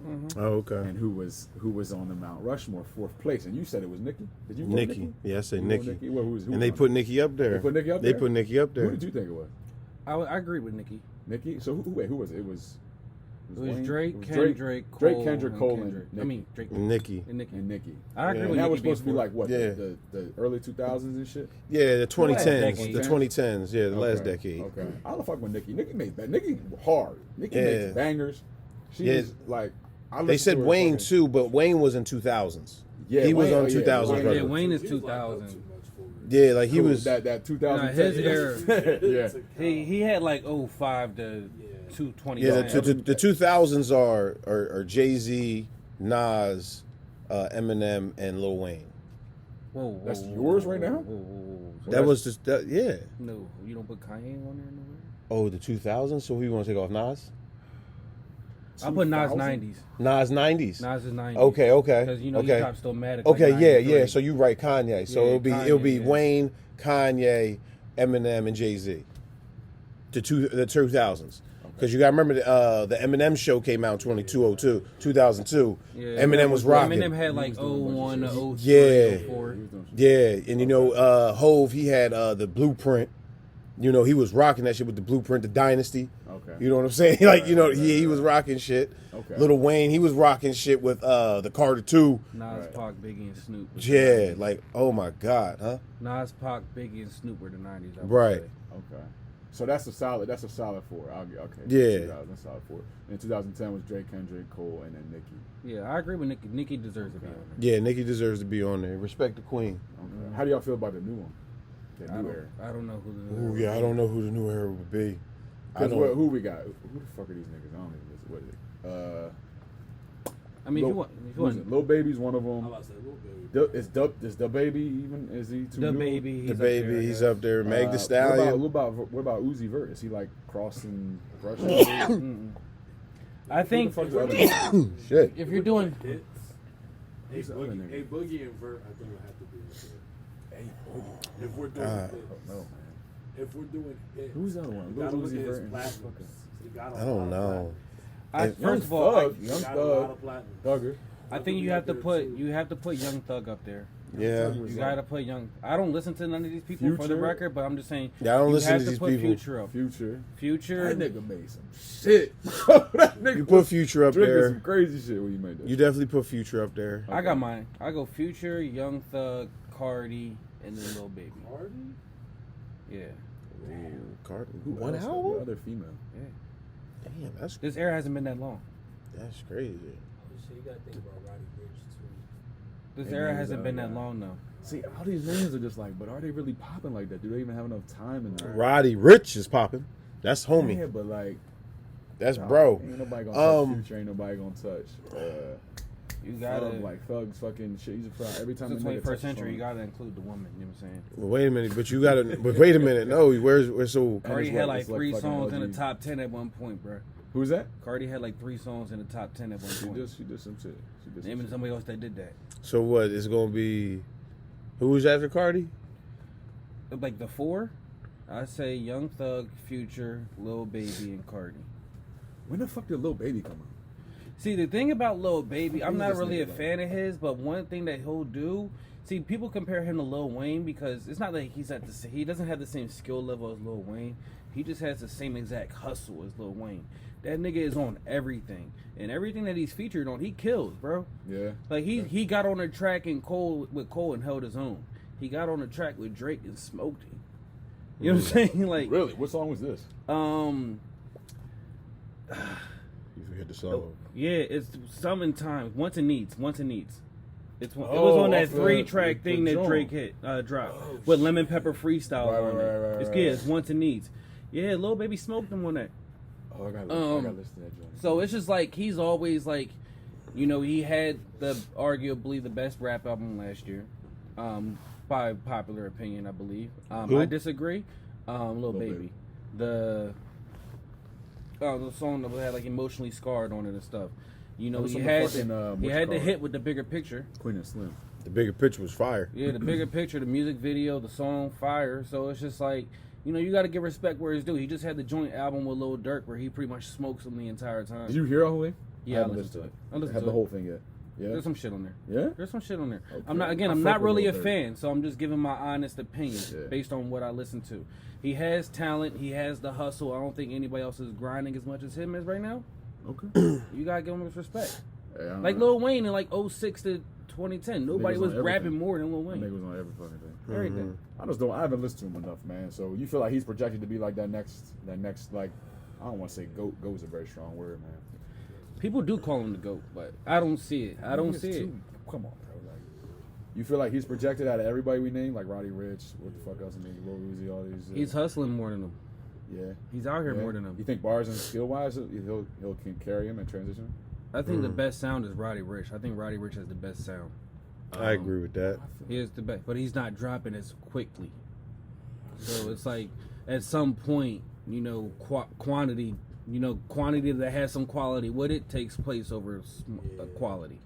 Speaker 2: Mm-hmm.
Speaker 3: Oh, okay.
Speaker 1: And who was on the Mount Rushmore, 4th place, and you said it was Nikki. Did you vote
Speaker 3: Nikki? Yeah, I said
Speaker 1: You
Speaker 3: Nikki.
Speaker 1: voted Nikki? Well, who
Speaker 3: And they put Nikki up there.
Speaker 1: They put Nikki up
Speaker 3: They
Speaker 1: there?
Speaker 3: put Nikki up there.
Speaker 1: Who did you think it was?
Speaker 2: I agree with Nikki.
Speaker 1: Nikki. So who was it? It was Wayne?
Speaker 2: Drake,
Speaker 1: It was
Speaker 2: Kendrick, Cole,
Speaker 1: Drake, Kendrick, Cole, and
Speaker 2: Kendrick.
Speaker 1: Nikki.
Speaker 2: I mean, Drake,
Speaker 3: Nikki.
Speaker 2: and Nikki.
Speaker 1: And Nikki.
Speaker 2: I agree
Speaker 3: Yeah.
Speaker 2: with
Speaker 1: And that
Speaker 2: Nikki
Speaker 1: was supposed to be
Speaker 2: being
Speaker 1: like what?
Speaker 3: Yeah.
Speaker 1: The early 2000s and shit.
Speaker 3: Yeah, the 2010s.
Speaker 2: decade.
Speaker 3: The 2010s. Yeah, the last
Speaker 1: Okay.
Speaker 3: decade.
Speaker 1: Okay. I don't fuck with Nikki. Nikki made Nikki hard. Nikki
Speaker 3: Yeah.
Speaker 1: made bangers. She
Speaker 3: Yeah.
Speaker 1: was like.
Speaker 3: They said Wayne too, but Wayne was in 2000s.
Speaker 1: Yeah,
Speaker 3: he was
Speaker 1: Wayne-
Speaker 3: on
Speaker 1: oh, yeah,
Speaker 3: 2000s.
Speaker 1: Wayne-
Speaker 3: brother.
Speaker 2: Yeah, Wayne is
Speaker 5: He was like,
Speaker 2: 2000.
Speaker 5: too much for me.
Speaker 3: Yeah, like he
Speaker 1: Cool.
Speaker 3: was.
Speaker 1: that 2010.
Speaker 2: Nah, his era.
Speaker 1: Yeah.
Speaker 2: He had like 05 to 220.
Speaker 3: Yeah, the 2000s are Jay-Z, Nas, Eminem, and Lil Wayne.
Speaker 2: Whoa,
Speaker 1: That's yours right now?
Speaker 2: Whoa.
Speaker 3: That was just yeah.
Speaker 2: No, you don't put Kanye on there nowhere.
Speaker 3: Oh, the 2000s. So who you want to take off? Nas.
Speaker 2: I put Nas
Speaker 1: 2000?
Speaker 2: 90s.
Speaker 3: Nas 90s.
Speaker 2: Nas is 90s.
Speaker 3: Okay.
Speaker 2: Because he
Speaker 3: okay.
Speaker 2: dropped Stillmatic.
Speaker 3: Okay,
Speaker 2: like
Speaker 3: yeah.
Speaker 2: 93.
Speaker 3: So you right, Kanye. So
Speaker 2: Yeah,
Speaker 3: it'll be
Speaker 2: Kanye, yeah.
Speaker 3: Wayne, Kanye, Eminem, and Jay-Z. The 2000s. Because you got to remember the Eminem show came out in 2002.
Speaker 2: Yeah,
Speaker 3: Eminem was rocking.
Speaker 2: Eminem had like 01 to 03,
Speaker 3: Yeah.
Speaker 2: 04.
Speaker 3: Yeah, and you know, Hove, he had the Blueprint. You know, he was rocking that shit with the Blueprint, the Dynasty.
Speaker 1: Okay.
Speaker 3: You know what I'm saying? Like, you know, he was rocking shit.
Speaker 1: Okay.
Speaker 3: Lil Wayne, he was rocking shit with the Carter 2.
Speaker 2: Nas, Pac, Biggie, and Snoop.
Speaker 3: Yeah, like, oh my God, huh?
Speaker 2: Nas, Pac, Biggie, and Snoop were the 90s. I would
Speaker 3: Right.
Speaker 2: say.
Speaker 1: Okay. So that's a solid 4. Okay.
Speaker 3: Yeah.
Speaker 1: 2000, that's a solid 4. In 2010 was Drake, Kendrick, Cole, and then Nicki.
Speaker 2: Yeah, I agree with Nicki. Nicki deserves to be on there.
Speaker 3: Yeah, Nicki deserves to be on there. Respect the queen.
Speaker 1: Okay. How do y'all feel about the new one? The new era.
Speaker 2: I don't know who the
Speaker 3: Ooh, yeah, I don't know who the new era would be.
Speaker 1: Because who we got? Who the fuck are these niggas? I don't even listen. What is it?
Speaker 2: I mean, if you want,
Speaker 1: Lil Baby's one of
Speaker 5: I'm
Speaker 1: them.
Speaker 5: about to say Lil Baby.
Speaker 1: Is the baby even? Is he too
Speaker 2: the
Speaker 1: new?
Speaker 2: baby,
Speaker 3: The baby, he's up there. Meg Thee
Speaker 1: What
Speaker 3: Stallion.
Speaker 1: about Uzi Vert? Is he like crossing Russia?
Speaker 2: I think
Speaker 1: Who the fuck is the other nigga?
Speaker 3: Shit.
Speaker 2: if you're doing,
Speaker 5: Hits. Hey
Speaker 1: Who's the other nigga?
Speaker 5: Boogie and Vert, I think would have to be up there.
Speaker 1: Hey, Boogie.
Speaker 5: If we're doing hits.
Speaker 1: No, man.
Speaker 5: If we're doing hits.
Speaker 1: Who's the other one?
Speaker 5: You gotta
Speaker 1: Lil
Speaker 5: look
Speaker 1: Uzi
Speaker 5: at his
Speaker 1: Vert and
Speaker 5: platinums. He got a
Speaker 3: I
Speaker 5: lot
Speaker 3: don't
Speaker 5: of
Speaker 3: know.
Speaker 2: first of all,
Speaker 1: Thug,
Speaker 5: platinums.
Speaker 1: Young
Speaker 5: He got a lot
Speaker 1: Thug,
Speaker 5: of platinums.
Speaker 1: Thugger.
Speaker 2: I think you have to put Young Thug up there.
Speaker 3: Yeah.
Speaker 1: Thug was
Speaker 2: You gotta put Young. I don't listen to none of these people for the
Speaker 1: Future.
Speaker 2: record, but I'm just saying.
Speaker 3: Yeah, I don't
Speaker 2: you
Speaker 3: listen
Speaker 2: have
Speaker 3: to these
Speaker 2: put
Speaker 3: people.
Speaker 2: Future up.
Speaker 1: Future.
Speaker 2: Future.
Speaker 1: That nigga made some shit. That nigga
Speaker 3: You put
Speaker 1: was
Speaker 3: Future up
Speaker 1: drinking
Speaker 3: there.
Speaker 1: some crazy shit when you made that.
Speaker 3: You definitely put Future up there.
Speaker 2: I got mine. I go Future, Young Thug, Cardi, and then Lil Baby.
Speaker 5: Hardy?
Speaker 2: Yeah.
Speaker 3: Carton.
Speaker 1: Who
Speaker 3: One
Speaker 1: else?
Speaker 3: album?
Speaker 1: What other female?
Speaker 3: Damn,
Speaker 2: This era hasn't been that long.
Speaker 3: that's crazy.
Speaker 6: Shit, you gotta think about Roddy Ricch too.
Speaker 2: This
Speaker 1: Hey,
Speaker 2: era
Speaker 1: man,
Speaker 2: hasn't been
Speaker 1: yeah.
Speaker 2: that long though.
Speaker 1: See, all these names are just like, but are they really popping like that? Do they even have enough time in there?
Speaker 3: Roddy Ricch is popping. That's homie.
Speaker 1: Yeah, but like,
Speaker 3: That's
Speaker 1: nah,
Speaker 3: bro.
Speaker 1: Ain't nobody gonna touch Future. Ain't nobody gonna touch.
Speaker 2: You gotta.
Speaker 1: like Thugs fucking shit. He's a fraud. Every time
Speaker 2: It's
Speaker 1: they
Speaker 2: the
Speaker 1: make a
Speaker 2: 21st
Speaker 1: touch
Speaker 2: century.
Speaker 1: song-
Speaker 2: You gotta include the woman. You know what I'm saying?
Speaker 3: Well, wait a minute, but you gotta. But wait a minute. No, where's so?
Speaker 2: Cardi
Speaker 1: it's
Speaker 2: had
Speaker 1: like-
Speaker 2: like
Speaker 1: it's like
Speaker 2: 3
Speaker 1: fucking
Speaker 2: songs in the
Speaker 1: LG.
Speaker 2: top 10 at one point, bro.
Speaker 1: Who's that?
Speaker 2: Cardi had like 3 songs in the top 10 at one
Speaker 1: She
Speaker 2: point.
Speaker 1: did some shit. She did some
Speaker 2: Name
Speaker 1: shit.
Speaker 2: somebody else that did that.
Speaker 3: So what? It's gonna be. Who was after Cardi?
Speaker 2: Like the 4, I say Young Thug, Future, Lil Baby, and Cardi.
Speaker 1: When the fuck did Lil Baby come out?
Speaker 2: See, the thing about Lil Baby, I'm
Speaker 1: Who's
Speaker 2: not
Speaker 1: this
Speaker 2: really a
Speaker 1: nigga, like?
Speaker 2: fan of his, but one thing that he'll do, see, people compare him to Lil Wayne because it's not like he doesn't have the same skill level as Lil Wayne. He just has the same exact hustle as Lil Wayne. That nigga is on everything, and everything that he's featured on, he kills, bro.
Speaker 1: Yeah.
Speaker 2: Like he got on a track with Cole and held his own. He got on a track with Drake and smoked him. You know what I'm saying? Like,
Speaker 1: Really? What song was this?
Speaker 3: You hit the song.
Speaker 2: yeah, it's some in time. Once it needs. It was
Speaker 1: Oh,
Speaker 2: on that
Speaker 1: off the-
Speaker 2: 3-track thing
Speaker 1: the
Speaker 2: that
Speaker 1: joint.
Speaker 2: Drake dropped with Lemon Pepper Freestyle
Speaker 1: Right,
Speaker 2: on
Speaker 1: right,
Speaker 2: it.
Speaker 1: right,
Speaker 2: It's
Speaker 1: right,
Speaker 2: good.
Speaker 1: right.
Speaker 2: It's Once it needs. Yeah, Lil Baby smoked him on that.
Speaker 1: Oh, I got to listen to that joint.
Speaker 2: So it's just like he's always like, you know, he had the arguably the best rap album last year, by popular opinion, I believe.
Speaker 3: Who?
Speaker 2: I disagree. Lil Baby.
Speaker 1: Baby.
Speaker 2: The song that had like Emotionally Scarred on it and stuff. You know,
Speaker 1: That was
Speaker 2: he
Speaker 1: from the
Speaker 2: had
Speaker 1: fucking,
Speaker 2: he
Speaker 1: what
Speaker 2: had
Speaker 1: you
Speaker 2: the
Speaker 1: call
Speaker 2: hit
Speaker 1: it?
Speaker 2: with the Bigger Picture.
Speaker 1: Queen and Slim.
Speaker 3: The bigger picture was fire.
Speaker 2: Yeah, the Bigger Picture, the music video, the song Fire. So it's just like, you know, you got to give respect where it's due. He just had the joint album with Lil Durk where he pretty much smokes him the entire time.
Speaker 1: Did you hear all the way?
Speaker 2: Yeah, I
Speaker 1: haven't
Speaker 2: listened to it. I
Speaker 1: I
Speaker 2: listened
Speaker 1: have
Speaker 2: to
Speaker 1: the
Speaker 2: it.
Speaker 1: whole thing yet. Yeah.
Speaker 2: There's some shit on there.
Speaker 1: Yeah.
Speaker 2: There's some shit on there.
Speaker 1: Okay.
Speaker 2: I'm
Speaker 1: I
Speaker 2: not
Speaker 1: fuck
Speaker 2: a really a
Speaker 1: with Lil Durk.
Speaker 2: fan, so I'm just giving my honest opinion
Speaker 1: Yeah.
Speaker 2: based on what I listen to. He has talent. He has the hustle. I don't think anybody else is grinding as much as him is right now.
Speaker 1: Okay.
Speaker 2: You gotta give him his respect.
Speaker 1: Hey, I don't
Speaker 2: Like
Speaker 1: know.
Speaker 2: Lil Wayne in like 06 to 2010, nobody
Speaker 1: Niggas
Speaker 2: was
Speaker 1: on
Speaker 2: rapping
Speaker 1: everything.
Speaker 2: more than Lil
Speaker 1: That
Speaker 2: Wayne.
Speaker 1: nigga was on every fucking thing.
Speaker 2: Everything.
Speaker 1: I just don't. I haven't listened to him enough, man. So you feel like he's projected to be like that next like, I don't want to say goat. Goat is a very strong word, man.
Speaker 2: People do call him the GOAT, but I don't see it. I don't
Speaker 1: Niggas
Speaker 2: see it.
Speaker 1: too- Come on, bro. Like, you feel like he's projected out of everybody we named, like Roddy Ricch, what the fuck else? Nigga, Lil Uzi, all these.
Speaker 2: He's hustling more than them.
Speaker 1: Yeah.
Speaker 2: He's out here
Speaker 1: Yeah.
Speaker 2: more than them.
Speaker 1: You think bars and skill wise, he'll can carry him and transition?
Speaker 2: I think the best sound is Roddy Ricch. I think Roddy Ricch has the best sound.
Speaker 3: I agree with that.
Speaker 2: He is the best, but he's not dropping as quickly. So it's like at some point, you know, quantity that has some quality with it takes place over quality.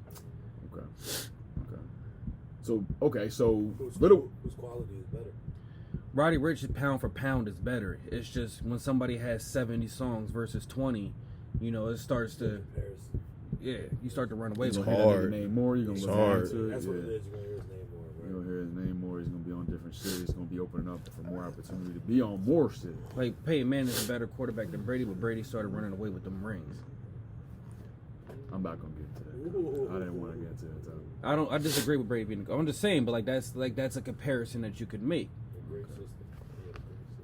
Speaker 1: Okay. So
Speaker 5: Whose
Speaker 1: little.
Speaker 5: quality is better?
Speaker 2: Roddy Ricch pound for pound is better. It's just when somebody has 70 songs versus 20, you know, it starts to, yeah, you start to run away with
Speaker 1: You're
Speaker 2: it.
Speaker 1: gonna hear that nigga name more. You're gonna
Speaker 3: It's
Speaker 1: listen
Speaker 3: hard.
Speaker 1: to it.
Speaker 6: That's
Speaker 1: yeah.
Speaker 6: what it is. You're gonna hear his name more.
Speaker 1: You're gonna hear his name more. He's gonna be on different shit. It's gonna be opening up for more opportunity to be on more shit.
Speaker 2: Like Peyton Manning is a better quarterback than Brady, but Brady started running away with them rings.
Speaker 1: I'm not gonna get to that. I didn't want to get to that. Though.
Speaker 2: I disagree with Brady being. I'm just saying, but that's a comparison that you could make.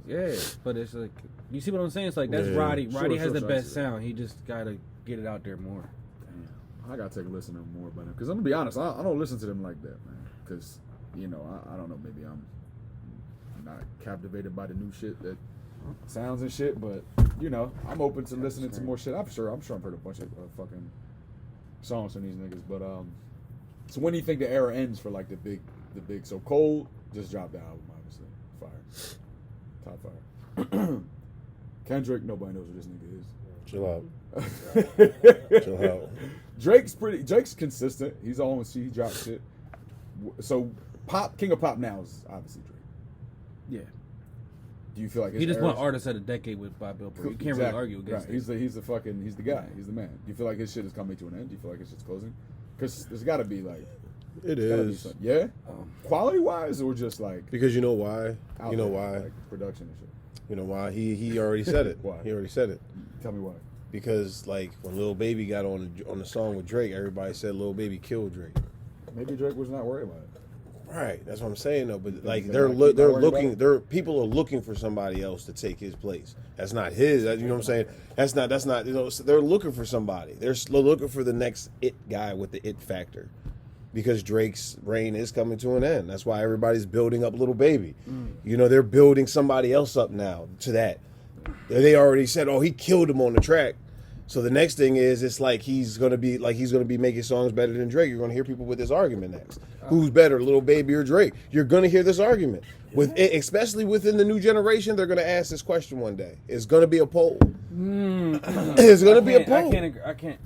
Speaker 2: Yeah, but it's like, you see what I'm saying? It's like that's
Speaker 3: Yeah.
Speaker 2: Roddy.
Speaker 1: Sure,
Speaker 2: Roddy has
Speaker 1: sure,
Speaker 2: the
Speaker 1: sure,
Speaker 2: best
Speaker 1: I see
Speaker 2: sound. He just gotta get it out there more.
Speaker 1: Damn, I gotta take a listen to him more, but because I'm gonna be honest, I don't listen to them like that, man. Because you know, I don't know, maybe I'm not captivated by the new shit that sounds and shit, but you know, I'm open to listening to more shit. I'm sure I've heard a bunch of fucking songs from these niggas, but so when do you think the era ends for like the big? So Cole just dropped the album, obviously, fire, top fire. Kendrick, nobody knows who this nigga is.
Speaker 3: Chill out. Chill out.
Speaker 1: Drake's consistent. He's always he drops shit. So King of Pop now is obviously Drake.
Speaker 2: Yeah,
Speaker 1: Do you feel like
Speaker 2: he just won
Speaker 1: era's-
Speaker 2: Artist of the Decade with Bob Billboard. You can't
Speaker 1: Exactly.
Speaker 2: really argue against
Speaker 1: right.
Speaker 2: it.
Speaker 1: He's the guy. He's the man. Do you feel like his shit is coming to an end? Do you feel like his shit's closing? Because there's got to be like
Speaker 3: It
Speaker 1: gotta be
Speaker 3: is.
Speaker 1: something. Yeah, quality wise or just like
Speaker 3: Because you know why?
Speaker 1: out
Speaker 3: You know
Speaker 1: there,
Speaker 3: why?
Speaker 1: like production and shit.
Speaker 3: You know why? He already said it.
Speaker 1: Why?
Speaker 3: He already said it.
Speaker 1: Tell me why.
Speaker 3: Because like when Lil Baby got on the song with Drake, everybody said Lil Baby killed Drake.
Speaker 1: Maybe Drake was not worried about it.
Speaker 3: Right, that's what I'm saying though. But like
Speaker 1: he's
Speaker 3: they're
Speaker 1: not worried about
Speaker 3: looking,
Speaker 1: it?
Speaker 3: people are looking for somebody else to take his place. That's not his. You know what I'm saying? That's not. You know, they're looking for somebody. They're looking for the next it guy with the it factor. Because Drake's reign is coming to an end. That's why everybody's building up Lil Baby. You know, they're building somebody else up now to that. They already said, "Oh, he killed him on the track." So the next thing is, it's like he's gonna be making songs better than Drake. You're gonna hear people with this argument next. Who's better, Lil Baby or Drake? You're gonna hear this argument with it, especially within the new generation. They're gonna ask this question one day. It's gonna be a poll. It's gonna be a poll.
Speaker 2: I can't.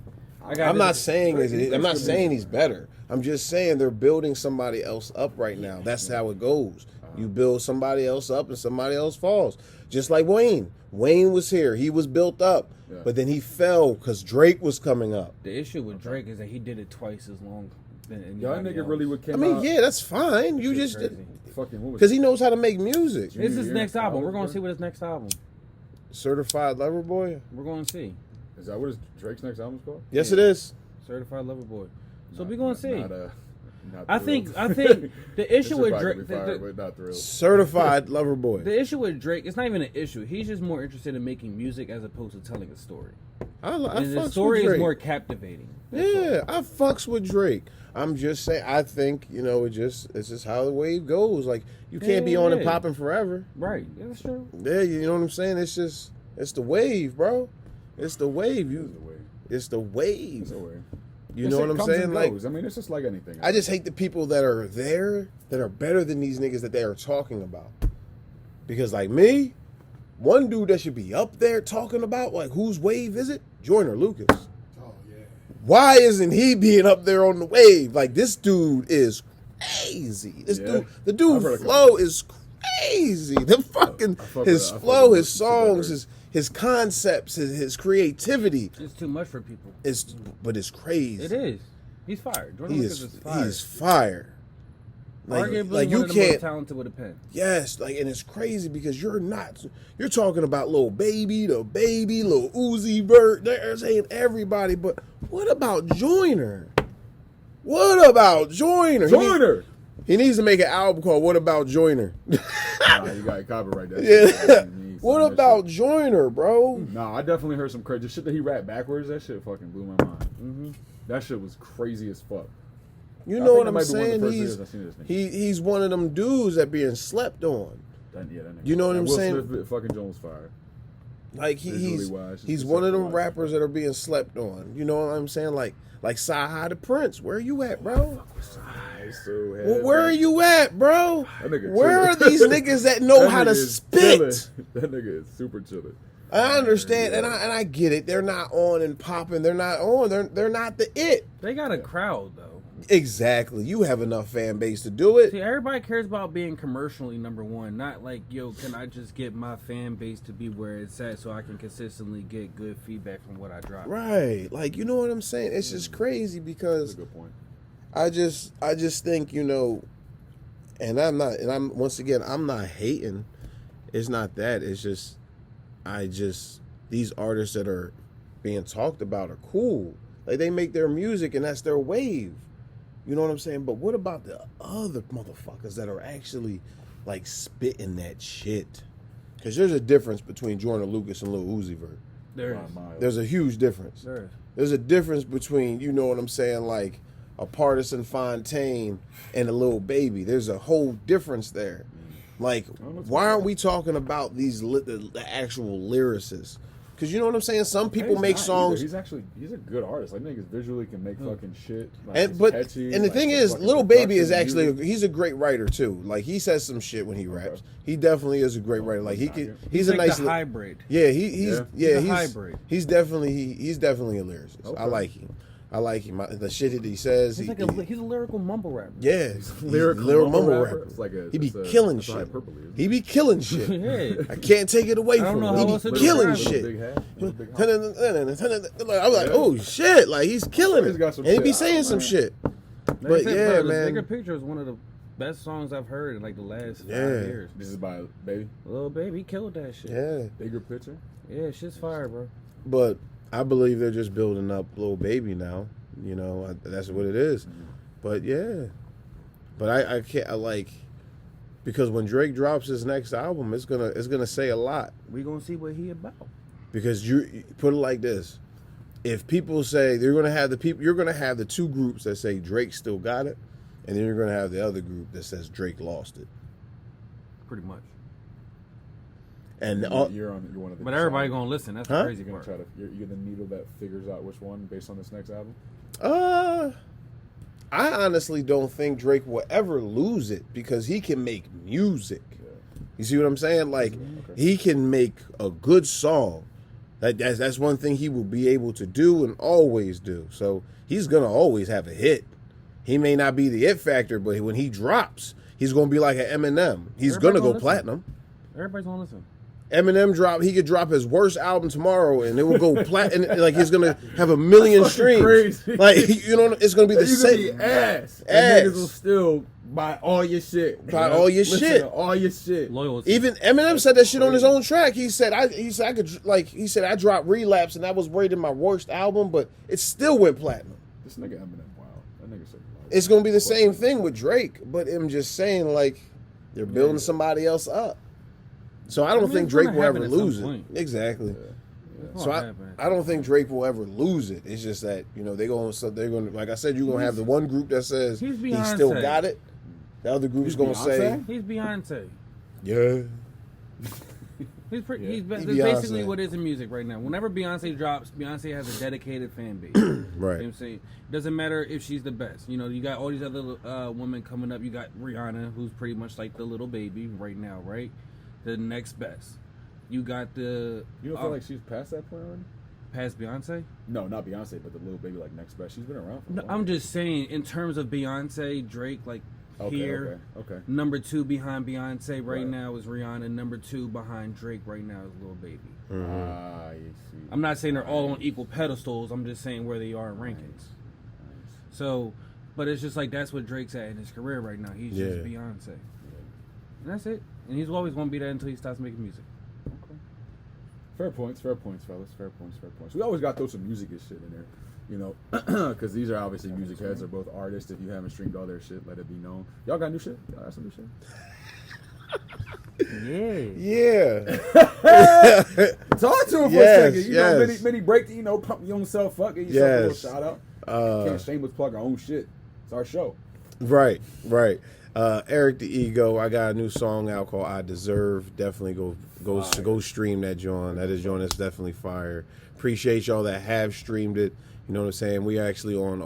Speaker 3: I'm not saying he's better. I'm just saying they're building somebody else up right now. That's how it goes. You build somebody else up and somebody else falls. Just like Wayne. Wayne was here. He was built up.
Speaker 1: Yeah.
Speaker 3: But then he fell because Drake was coming up.
Speaker 2: The issue with Drake is that he did it twice as long than
Speaker 1: Y'all
Speaker 2: anybody
Speaker 1: nigga
Speaker 2: else.
Speaker 1: really would
Speaker 3: I
Speaker 1: came
Speaker 3: mean,
Speaker 1: out.
Speaker 3: yeah, that's fine. You
Speaker 2: Shit's
Speaker 3: just
Speaker 2: crazy.
Speaker 1: Fucking what was
Speaker 3: because he knows how to make music.
Speaker 2: This is his
Speaker 1: Yeah,
Speaker 2: next album. We're
Speaker 1: bro.
Speaker 2: going to see what his next album.
Speaker 3: Certified Lover Boy.
Speaker 2: We're going to see.
Speaker 1: Is that what Drake's next album's called?
Speaker 3: Yes,
Speaker 2: Yeah.
Speaker 3: it is.
Speaker 2: Certified Lover Boy. So
Speaker 1: Not-
Speaker 2: we're going to see.
Speaker 1: not
Speaker 2: I
Speaker 1: thrilled.
Speaker 2: think the issue
Speaker 1: This
Speaker 2: with
Speaker 1: shit probably
Speaker 2: Drake,
Speaker 1: be fire, but not thrilled.
Speaker 3: Certified Lover Boy.
Speaker 2: the issue with Drake, it's not even an issue. He's just more interested in making music as opposed to telling a story.
Speaker 3: I
Speaker 2: And the
Speaker 3: fucks
Speaker 2: story
Speaker 3: with
Speaker 2: is
Speaker 3: Drake.
Speaker 2: more captivating. That's
Speaker 3: Yeah, I fucks with Drake. I'm just saying. I think it's just how the wave goes. Like you can't be on and
Speaker 2: Yeah.
Speaker 3: popping forever.
Speaker 2: all. Right. Yeah, that's true.
Speaker 3: Yeah, you know what I'm saying. It's the wave, bro. It's the wave.
Speaker 1: It's the way.
Speaker 3: It's the wave.
Speaker 1: It's the way.
Speaker 3: You
Speaker 1: This
Speaker 3: know
Speaker 1: shit
Speaker 3: what I'm
Speaker 1: comes and
Speaker 3: saying? Like
Speaker 1: goes. I mean, it's just like anything.
Speaker 3: I just hate the people that are there that are better than these niggas that they are talking about. Because like me, one dude that should be up there talking about like whose wave is it? Joyner Lucas.
Speaker 4: Oh yeah.
Speaker 3: Why isn't he being up there on the wave? Like this dude is crazy. This
Speaker 1: Yeah.
Speaker 3: dude, the
Speaker 1: I've
Speaker 3: dude
Speaker 1: heard a
Speaker 3: flow is crazy. The fucking
Speaker 1: fuck
Speaker 3: his
Speaker 1: with
Speaker 3: flow,
Speaker 1: it.
Speaker 3: his songs, his concepts, his creativity
Speaker 2: It's too much for people.
Speaker 3: but it's crazy.
Speaker 2: It is. He's fired. Jordan
Speaker 3: He
Speaker 2: Lucas
Speaker 3: is
Speaker 2: is fired.
Speaker 3: he's fire.
Speaker 2: Arguably
Speaker 3: Like
Speaker 2: one
Speaker 3: you
Speaker 2: of the most
Speaker 3: can't.
Speaker 2: talented with a pen.
Speaker 3: Yes, like and it's crazy because you're talking about Lil Baby, Lil Uzi Vert. They're saying everybody, but what about Joyner? What about Joyner?
Speaker 1: Joyner.
Speaker 3: He needs to make an album called "What About Joyner."
Speaker 1: Nah, you got copyright that.
Speaker 3: Yeah.
Speaker 1: shit.
Speaker 3: What
Speaker 1: That
Speaker 3: about
Speaker 1: shit.
Speaker 3: Joyner, bro?
Speaker 1: Nah, I definitely heard some crazy shit that he rapped backwards. That shit fucking blew my mind.
Speaker 2: Mm-hmm.
Speaker 1: That shit was crazy as fuck.
Speaker 3: You
Speaker 1: I
Speaker 3: know
Speaker 1: think
Speaker 3: what
Speaker 1: that
Speaker 3: I'm
Speaker 1: might be one of the
Speaker 3: saying?
Speaker 1: first videos I've seen of this nigga.
Speaker 3: He's one of them dudes that being slept on.
Speaker 1: That nigga.
Speaker 3: You know what
Speaker 1: That
Speaker 3: I'm
Speaker 1: Will
Speaker 3: saying?
Speaker 1: Smith, fucking Jones fire.
Speaker 3: Like
Speaker 1: Visually wise,
Speaker 3: he's
Speaker 1: just
Speaker 3: one of them
Speaker 1: conceptually wise.
Speaker 3: rappers that are being slept on. You know what I'm saying? Like Sci-Hi the Prince. Where are you at, bro? Well, where are you at, bro?
Speaker 1: That nigga
Speaker 3: Where are
Speaker 1: chillin'.
Speaker 3: these niggas that know
Speaker 1: That
Speaker 3: how to
Speaker 1: nigga is
Speaker 3: spit?
Speaker 1: chillin'. That nigga is super chillin'.
Speaker 3: I understand,
Speaker 1: Yeah.
Speaker 3: and I get it. They're not on and popping. They're not on. They're not the it.
Speaker 2: They got a crowd though.
Speaker 3: Exactly. You have enough fan base to do it.
Speaker 2: See, everybody cares about being commercially number one, not like, yo, can I just get my fan base to be where it's at so I can consistently get good feedback from what I drop.
Speaker 3: Right. Like, you know what I'm saying? It's just crazy
Speaker 1: That's
Speaker 3: because
Speaker 1: a good point.
Speaker 3: I just think, you know, and I'm once again, I'm not hating. It's not that. It's just these artists that are being talked about are cool. Like, they make their music and that's their wave. You know what I'm saying? But what about the other motherfuckers that are actually like spitting that shit? Because there's a difference between Jordan Lucas and Lil Uzi Vert. There's a huge difference. There's a difference between, you know what I'm saying, like a Partisan Fontaine and a Lil Baby. There's a whole difference there. Like, why aren't we talking about the actual lyricists? Because you know what I'm saying? Some people make songs.
Speaker 1: He's a good artist. Like, niggas visually can make fucking shit. Like,
Speaker 3: And the thing is, Lil Baby is actually he's a great writer too. Like, he says some shit when he raps. He definitely is a great writer. Like, he's a
Speaker 2: like
Speaker 3: nice
Speaker 2: the hybrid.
Speaker 3: Yeah, he's
Speaker 2: a hybrid.
Speaker 3: He's definitely a lyricist.
Speaker 1: Okay.
Speaker 3: I like him. The shit that he says.
Speaker 2: He's a lyrical mumble rapper.
Speaker 3: Yeah,
Speaker 1: lyrical
Speaker 3: mumble rapper.
Speaker 1: It's like
Speaker 3: He be killing shit.
Speaker 1: hyperbole, isn't it?
Speaker 3: He be killing shit.
Speaker 2: Yeah.
Speaker 3: I can't take it away
Speaker 2: I don't
Speaker 3: from
Speaker 2: know
Speaker 3: him.
Speaker 2: how
Speaker 3: He
Speaker 2: else
Speaker 3: be
Speaker 2: to
Speaker 3: killing
Speaker 2: describe
Speaker 3: shit.
Speaker 1: Big hat. Big hat.
Speaker 3: I was like, oh shit, like he's killing
Speaker 1: He's
Speaker 3: it.
Speaker 1: got some
Speaker 3: And he be
Speaker 1: shit.
Speaker 3: saying some shit.
Speaker 2: Like I
Speaker 3: But
Speaker 2: said,
Speaker 3: yeah,
Speaker 2: bro, The
Speaker 3: man.
Speaker 2: Bigger Picture is one of the best songs I've heard in like the last 5
Speaker 3: Yeah.
Speaker 2: years.
Speaker 1: This is by Baby.
Speaker 2: Lil Baby, he killed that shit.
Speaker 3: Yeah,
Speaker 1: Bigger picture.
Speaker 2: Yeah, shit's fire, bro.
Speaker 3: but I believe they're just building up Lil Baby now. You know, that's what it is. But yeah, but I can't. I like, because when Drake drops his next album, it's gonna say a lot.
Speaker 2: We gonna see what he about.
Speaker 3: Because you put it like this: if people say you're gonna have the two groups that say Drake still got it, and then you're gonna have the other group that says Drake lost it.
Speaker 2: Pretty much.
Speaker 3: And
Speaker 1: You're one of the.
Speaker 2: But everybody gonna listen. That's the
Speaker 3: Huh?
Speaker 2: crazy
Speaker 1: You're gonna
Speaker 2: part.
Speaker 1: try to. You're the needle that figures out which one based on this next album.
Speaker 3: I honestly don't think Drake will ever lose it because he can make music.
Speaker 1: Yeah.
Speaker 3: You see what I'm saying? Like,
Speaker 1: Okay.
Speaker 3: he can make a good song. That's one thing he will be able to do and always do. So he's gonna always have a hit. He may not be the it factor, but when he drops, he's gonna be like an Eminem. He's
Speaker 2: Everybody
Speaker 3: gonna go
Speaker 2: gonna
Speaker 3: platinum.
Speaker 2: Everybody's gonna listen.
Speaker 3: Eminem he could drop his worst album tomorrow and it will go platinum. Like, he's gonna have 1 million streams.
Speaker 1: crazy.
Speaker 3: Like, you know, it's gonna be the
Speaker 1: You're gonna
Speaker 3: same.
Speaker 1: be ass.
Speaker 3: Ass.
Speaker 1: And niggas will still buy all your shit.
Speaker 3: Buy
Speaker 1: bro.
Speaker 3: all your
Speaker 1: Listen
Speaker 3: shit.
Speaker 1: to all your shit.
Speaker 2: Loyalty.
Speaker 3: Even Eminem said that shit on his own track. He said I dropped Relapse and that was rated my worst album, but it still went platinum.
Speaker 1: This nigga Eminem, wow. That nigga said.
Speaker 3: It's gonna be the same thing with Drake, but I'm just saying, like, they're building somebody else up. So I don't think
Speaker 2: it's
Speaker 3: Drake
Speaker 2: gonna
Speaker 3: will ever
Speaker 2: happen at some
Speaker 3: lose it.
Speaker 2: point.
Speaker 3: Exactly.
Speaker 2: It's
Speaker 3: So
Speaker 2: gonna happen.
Speaker 3: I don't think Drake will ever lose it. It's just that, you know, they're gonna like I said, you're gonna have the one group that says
Speaker 2: He's
Speaker 3: he still
Speaker 2: Beyonce.
Speaker 3: got it. The other group's
Speaker 1: He's
Speaker 3: gonna say,
Speaker 1: Beyonce?
Speaker 2: He's Beyonce.
Speaker 3: yeah.
Speaker 2: He's
Speaker 1: Yeah.
Speaker 2: that's
Speaker 3: He
Speaker 2: basically
Speaker 3: Beyonce.
Speaker 2: what is in music right now. Whenever Beyonce drops, Beyonce has a dedicated fan base. You know what I'm
Speaker 3: Right.
Speaker 2: saying? Doesn't matter if she's the best. You know, you got all these other women coming up. You got Rihanna, who's pretty much like the little baby right now, right? The next best. You got the
Speaker 1: You don't feel like she's past that point already?
Speaker 2: past Beyonce.
Speaker 1: No, not Beyonce, but the little baby like next best. She's been around for a
Speaker 2: No,
Speaker 1: while.
Speaker 2: I'm just saying in terms of Beyonce, Drake, like here.
Speaker 1: Okay.
Speaker 2: Number 2 behind Beyonce right
Speaker 1: Right.
Speaker 2: now is Rihanna. Number 2 behind Drake right now is Lil Baby.
Speaker 1: Ah, you see.
Speaker 2: I'm not saying they're all on equal pedestals. I'm just saying where they are in rankings.
Speaker 1: Nice.
Speaker 2: So, but it's just like that's what Drake's at in his career right now. He's just
Speaker 3: Yeah.
Speaker 2: Beyonce, and that's it. And he's always going to be that until he stops making music.
Speaker 1: Okay. Fair points, fellas. Fair points. We always got to throw some music and shit in there, you know, because these are obviously music heads. They're both artists. If you haven't streamed all their shit, let it be known. Y'all got new shit? Y'all got some new shit?
Speaker 2: Yeah.
Speaker 3: Yeah.
Speaker 1: Talk to him for
Speaker 3: Yes,
Speaker 1: a second. You know,
Speaker 3: yes.
Speaker 1: many break, you know, pump your own self up, give yourself a little
Speaker 3: Yes.
Speaker 1: shout out. Can't shameless plug our own shit. It's our show.
Speaker 3: Right. Eric the Ego, I got a new song out called I Deserve. Definitely go stream that joint. That is joint that's definitely fire. Appreciate y'all that have streamed it. You know what I'm saying? We actually on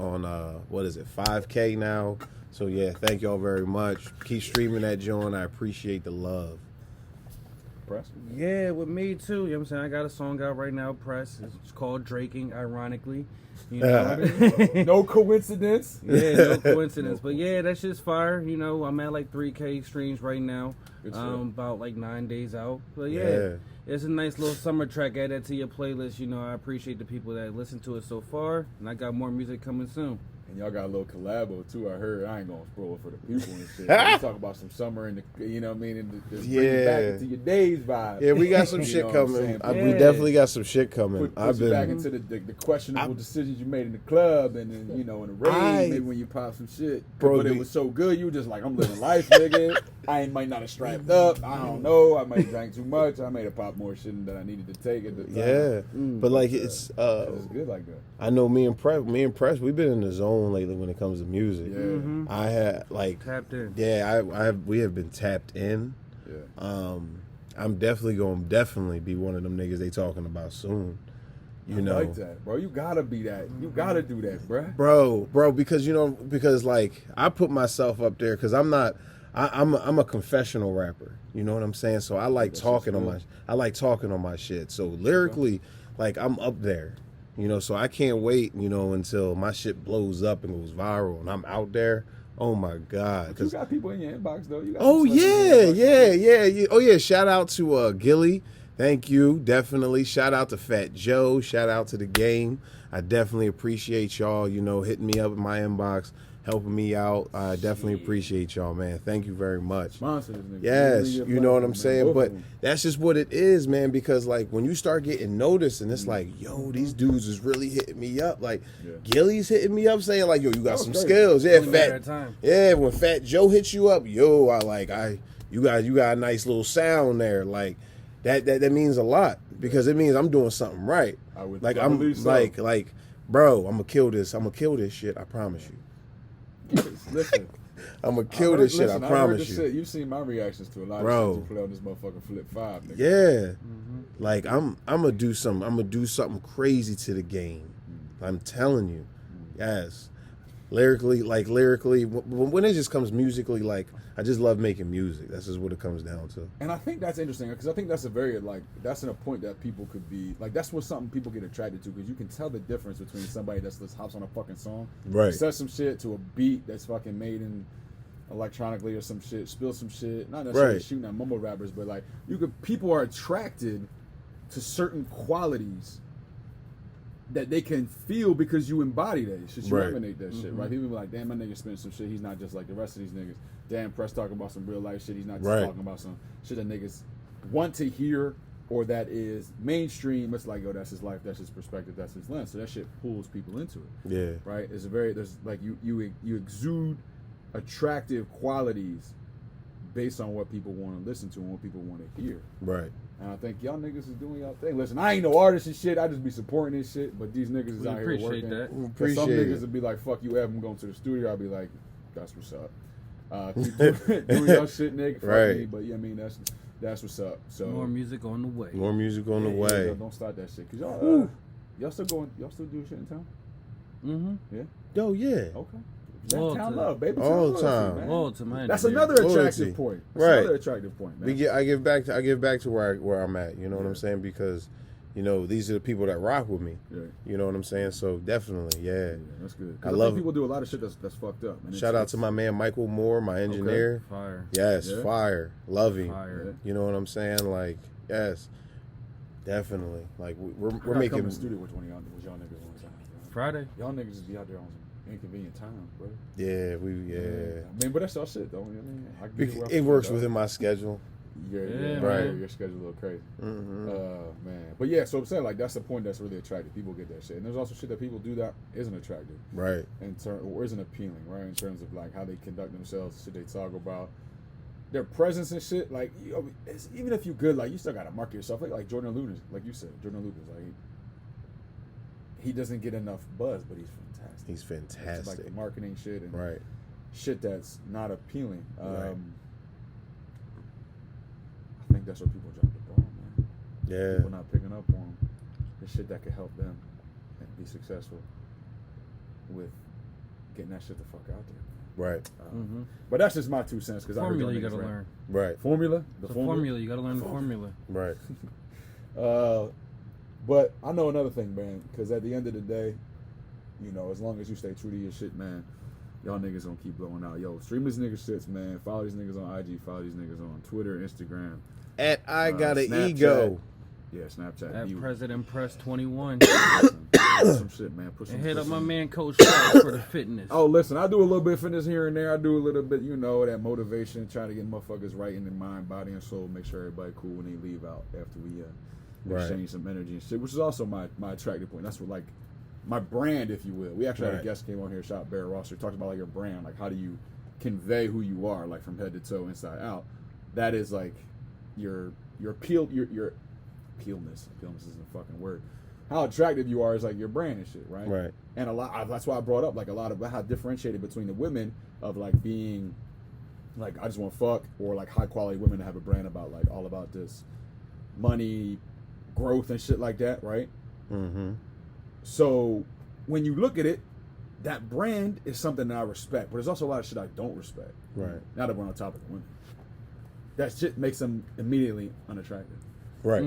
Speaker 3: what is it, 5K now. So yeah, thank y'all very much. Keep streaming that joint. I appreciate the love.
Speaker 1: Press?
Speaker 2: Yeah, with me too. You know what I'm saying? I got a song out right now, Press. It's called Draking, ironically. You know?
Speaker 1: No coincidence.
Speaker 2: Yeah, no coincidence. But yeah, that shit's fire. You know, I'm at like 3K streams right now.
Speaker 1: Good shit.
Speaker 2: About like 9 days out. But yeah, it's a nice little summer track. Add that to your playlist. You know, I appreciate the people that listen to it so far. And I got more music coming soon.
Speaker 1: And y'all got a little collabo too. I heard. I ain't gonna spoil it for the people and shit. You talk about some summer and the, you know what I mean, and the bring you back into your days vibe.
Speaker 3: Yeah, we got some shit coming. We definitely got some shit coming.
Speaker 1: Put you back into the questionable decisions you made in the club and then, you know, in the rave, maybe when you pop some shit. But it was so good, you were just like, I'm living life, nigga. I might not have strapped up. I don't know. I might have drank too much. I might have popped more shit than I needed to take at the time.
Speaker 3: Yeah, but like it's
Speaker 1: good like that.
Speaker 3: I know me and Press, we've been in the zone lately when it comes to music.
Speaker 1: Yeah.
Speaker 3: I had like
Speaker 2: tapped in.
Speaker 3: Yeah, we have been tapped in.
Speaker 1: Yeah.
Speaker 3: I'm definitely gonna be one of them niggas they talking about soon. You know,
Speaker 1: like that, bro. You gotta be that. You gotta do that, bruh.
Speaker 3: Bro, because like I put myself up there because I'm a confessional rapper. You know what I'm saying? So I like talking on my shit. So lyrically, like I'm up there. You know, so I can't wait, you know, until my shit blows up and goes viral and I'm out there. Oh my God!
Speaker 1: But you got people in your inbox though. You got
Speaker 3: Yeah. Oh yeah! Shout out to Gilly. Thank you. Definitely. Shout out to Fat Joe. Shout out to the game. I definitely appreciate y'all. You know, hitting me up in my inbox, helping me out. I definitely appreciate y'all, man. Thank you very much.
Speaker 1: Sponsor this nigga.
Speaker 3: Yes, you know what I'm saying. But that's just what it is, man. Because like when you start getting noticed, and it's like, yo, these dudes is really hitting me up. Like Gilly's hitting me up, saying like, yo, you got some skills. Yeah, when Fat Joe hits you up, yo, you got a nice little sound there. Like that means a lot because it means I'm doing something right. Like bro, I'm gonna kill this. I'm gonna kill this shit. I promise you.
Speaker 1: Listen,
Speaker 3: I'm gonna kill this shit. I promise you.
Speaker 1: You've seen my reactions to a lot of shit you play on this motherfucking Flip 5. Nigga.
Speaker 3: Yeah, like I'm gonna do something. I'm gonna do something crazy to the game. I'm telling you, yes. Lyrically, when it just comes musically, like I just love making music. That's just what it comes down to.
Speaker 1: And I think that's interesting because I think that's that's a point that people could be like. That's what something people get attracted to because you can tell the difference between somebody that's just hops on a fucking song, says some shit to a beat that's fucking made in electronically or some shit, spill some shit. Not necessarily shooting at mumble rappers, but like people are attracted to certain qualities that they can feel because you embody that shit. You emanate that shit, right? People be like, damn, my nigga spent some shit. He's not just like the rest of these niggas. Damn, Press talking about some real life shit. He's not just talking about some shit that niggas want to hear or that is mainstream. It's like, yo, that's his life, that's his perspective, that's his lens. So that shit pulls people into it. Yeah. Right? There's like you exude attractive qualities based on what people want to listen to and what people want to hear. Right. And I think y'all niggas is doing y'all thing. Listen, I ain't no artist and shit. I just be supporting this shit. But these niggas is out here working. That. Some niggas would be like, fuck you, Ev. I'm going to the studio. I'll be like, that's what's up. Keep doing y'all shit, nigga. Fuck me. But yeah, I mean, that's what's up. So
Speaker 2: more music on the way.
Speaker 3: More music on the way.
Speaker 1: Yeah, don't start that shit. Cause y'all still do shit in town? Mm-hmm. Yeah.
Speaker 3: Oh yeah.
Speaker 1: Okay. Town love, baby.
Speaker 3: All the time.
Speaker 2: All the time.
Speaker 1: That's another attractive point. Another attractive point, man.
Speaker 3: I give back to where I'm at. You know what I'm saying? Because, you know, these are the people that rock with me. Yeah. You know what I'm saying? So definitely, that's
Speaker 1: good. I love people do a lot of shit that's fucked up. Man.
Speaker 3: Shout out to my man Michael Moore, my engineer.
Speaker 2: Okay. Fire.
Speaker 3: Yes, fire. Love him. Fire. You know what I'm saying? Like, yes, definily. Like we're making.
Speaker 1: Come to the studio with y'all niggas on time.
Speaker 2: Friday.
Speaker 1: Y'all niggas just be out there on some inconvenient time, bro.
Speaker 3: Yeah,
Speaker 1: I mean, but that's all shit, though. You know what I mean?
Speaker 3: It works within my schedule.
Speaker 1: Right. Your schedule a little crazy. Man. But yeah, so I'm saying, like, that's the point that's really attractive. People get that shit. And there's also shit that people do that isn't attractive. Right. Or isn't appealing, right? In terms of, like, how they conduct themselves, shit they talk about. Their presence and shit, like, you know, even if you're good, like, you still got to market yourself. Like Jordan Lucas, like you said. Jordan Lucas, like, he doesn't get enough buzz, but he's fantastic.
Speaker 3: He's fantastic.
Speaker 1: It's like the marketing shit and shit that's not appealing. I think that's where people drop the ball, man. Yeah. People not picking up on the shit that could help them and be successful with getting that shit the fuck out there.
Speaker 3: Right.
Speaker 1: But that's just my 2 cents because I heard
Speaker 2: Formula
Speaker 1: y'all
Speaker 2: you
Speaker 1: niggas
Speaker 2: gotta
Speaker 1: rap.
Speaker 2: learn.
Speaker 3: Right.
Speaker 1: Formula.
Speaker 2: The formula. You gotta learn the formula.
Speaker 3: Right.
Speaker 1: But I know another thing, man, because at the end of the day, you know, as long as you stay true to your shit, man, y'all niggas gonna keep blowing out. Yo, stream these niggas shits, man. Follow these niggas on IG. Follow these niggas on Twitter, Instagram.
Speaker 3: At I got an
Speaker 1: Snapchat.
Speaker 3: ego.
Speaker 1: Yeah, Snapchat.
Speaker 2: At President Press 21.
Speaker 1: Some shit, man. Put some,
Speaker 2: And hit
Speaker 1: put
Speaker 2: up my
Speaker 1: some-
Speaker 2: man Coach Swaxx for the fitness.
Speaker 1: Oh, listen, I do a little bit of fitness here and there. I do a little bit, you know, that motivation, trying to get motherfuckers right in their mind, body, and soul. Make sure everybody cool when they leave out after we
Speaker 3: Right.
Speaker 1: exchange some energy and shit, which is also my attractive point. That's what, like, my brand, if you will. We actually had
Speaker 3: Right.
Speaker 1: a guest came on here, shot Bear Rosser, talked about like your brand, like how do you convey who you are, like from head to toe, inside out. That is like your appeal, your appealness. Appealness isn't a fucking word. How attractive you are is like your brand and shit, right?
Speaker 3: Right.
Speaker 1: And a lot. That's why I brought up like a lot of how differentiated between the women of like being like I just want to fuck, or like high quality women that have a brand about like all about this money, growth and shit like that, right?
Speaker 3: Mm-hmm.
Speaker 1: So when you look at it, that brand is something that I respect, but there's also a lot of shit I don't respect.
Speaker 3: Right.
Speaker 1: Now that we're on top of the women, that shit makes them immediately unattractive.
Speaker 3: Right.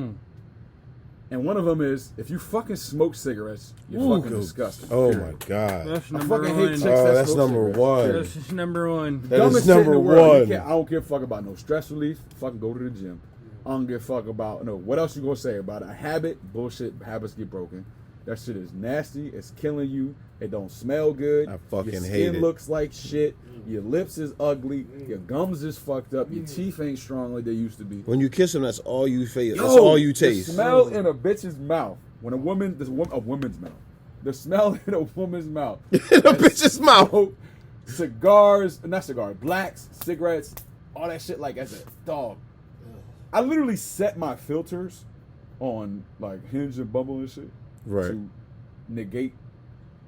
Speaker 1: And one of them is if you fucking smoke cigarettes, you're
Speaker 2: Ooh.
Speaker 1: fucking disgusting.
Speaker 3: Oh
Speaker 1: Period.
Speaker 3: my God.
Speaker 2: That's
Speaker 1: I
Speaker 2: number
Speaker 1: fucking hate
Speaker 2: one.
Speaker 1: chicks
Speaker 3: Oh,
Speaker 1: that
Speaker 3: that's
Speaker 1: smoke
Speaker 3: number
Speaker 1: cigarettes.
Speaker 3: one.
Speaker 2: That's just number one.
Speaker 3: That
Speaker 1: Dumbest
Speaker 3: is
Speaker 1: shit in the
Speaker 3: number
Speaker 1: world.
Speaker 3: one.
Speaker 1: I don't give a fuck about no stress relief. Fucking go to the gym. I don't give a fuck about what else you gonna say about it. A habit, bullshit. Habits get broken. That shit is nasty. It's killing you. It don't smell good.
Speaker 3: I fucking
Speaker 1: your
Speaker 3: hate
Speaker 1: skin
Speaker 3: it.
Speaker 1: looks like shit. Your lips is ugly. Your gums is fucked up. Your teeth ain't strong like they used to be.
Speaker 3: When you kiss them, that's all you feel.
Speaker 1: Yo,
Speaker 3: That's all you
Speaker 1: the
Speaker 3: taste.
Speaker 1: smell in a bitch's mouth. When a woman's mouth. The smell in a woman's mouth.
Speaker 3: In a bitch's mouth.
Speaker 1: Smoke, cigars, not cigars, blacks, cigarettes, all that shit. Like as a dog, I literally set my filters on like Hinge and Bumble and shit
Speaker 3: Right.
Speaker 1: to negate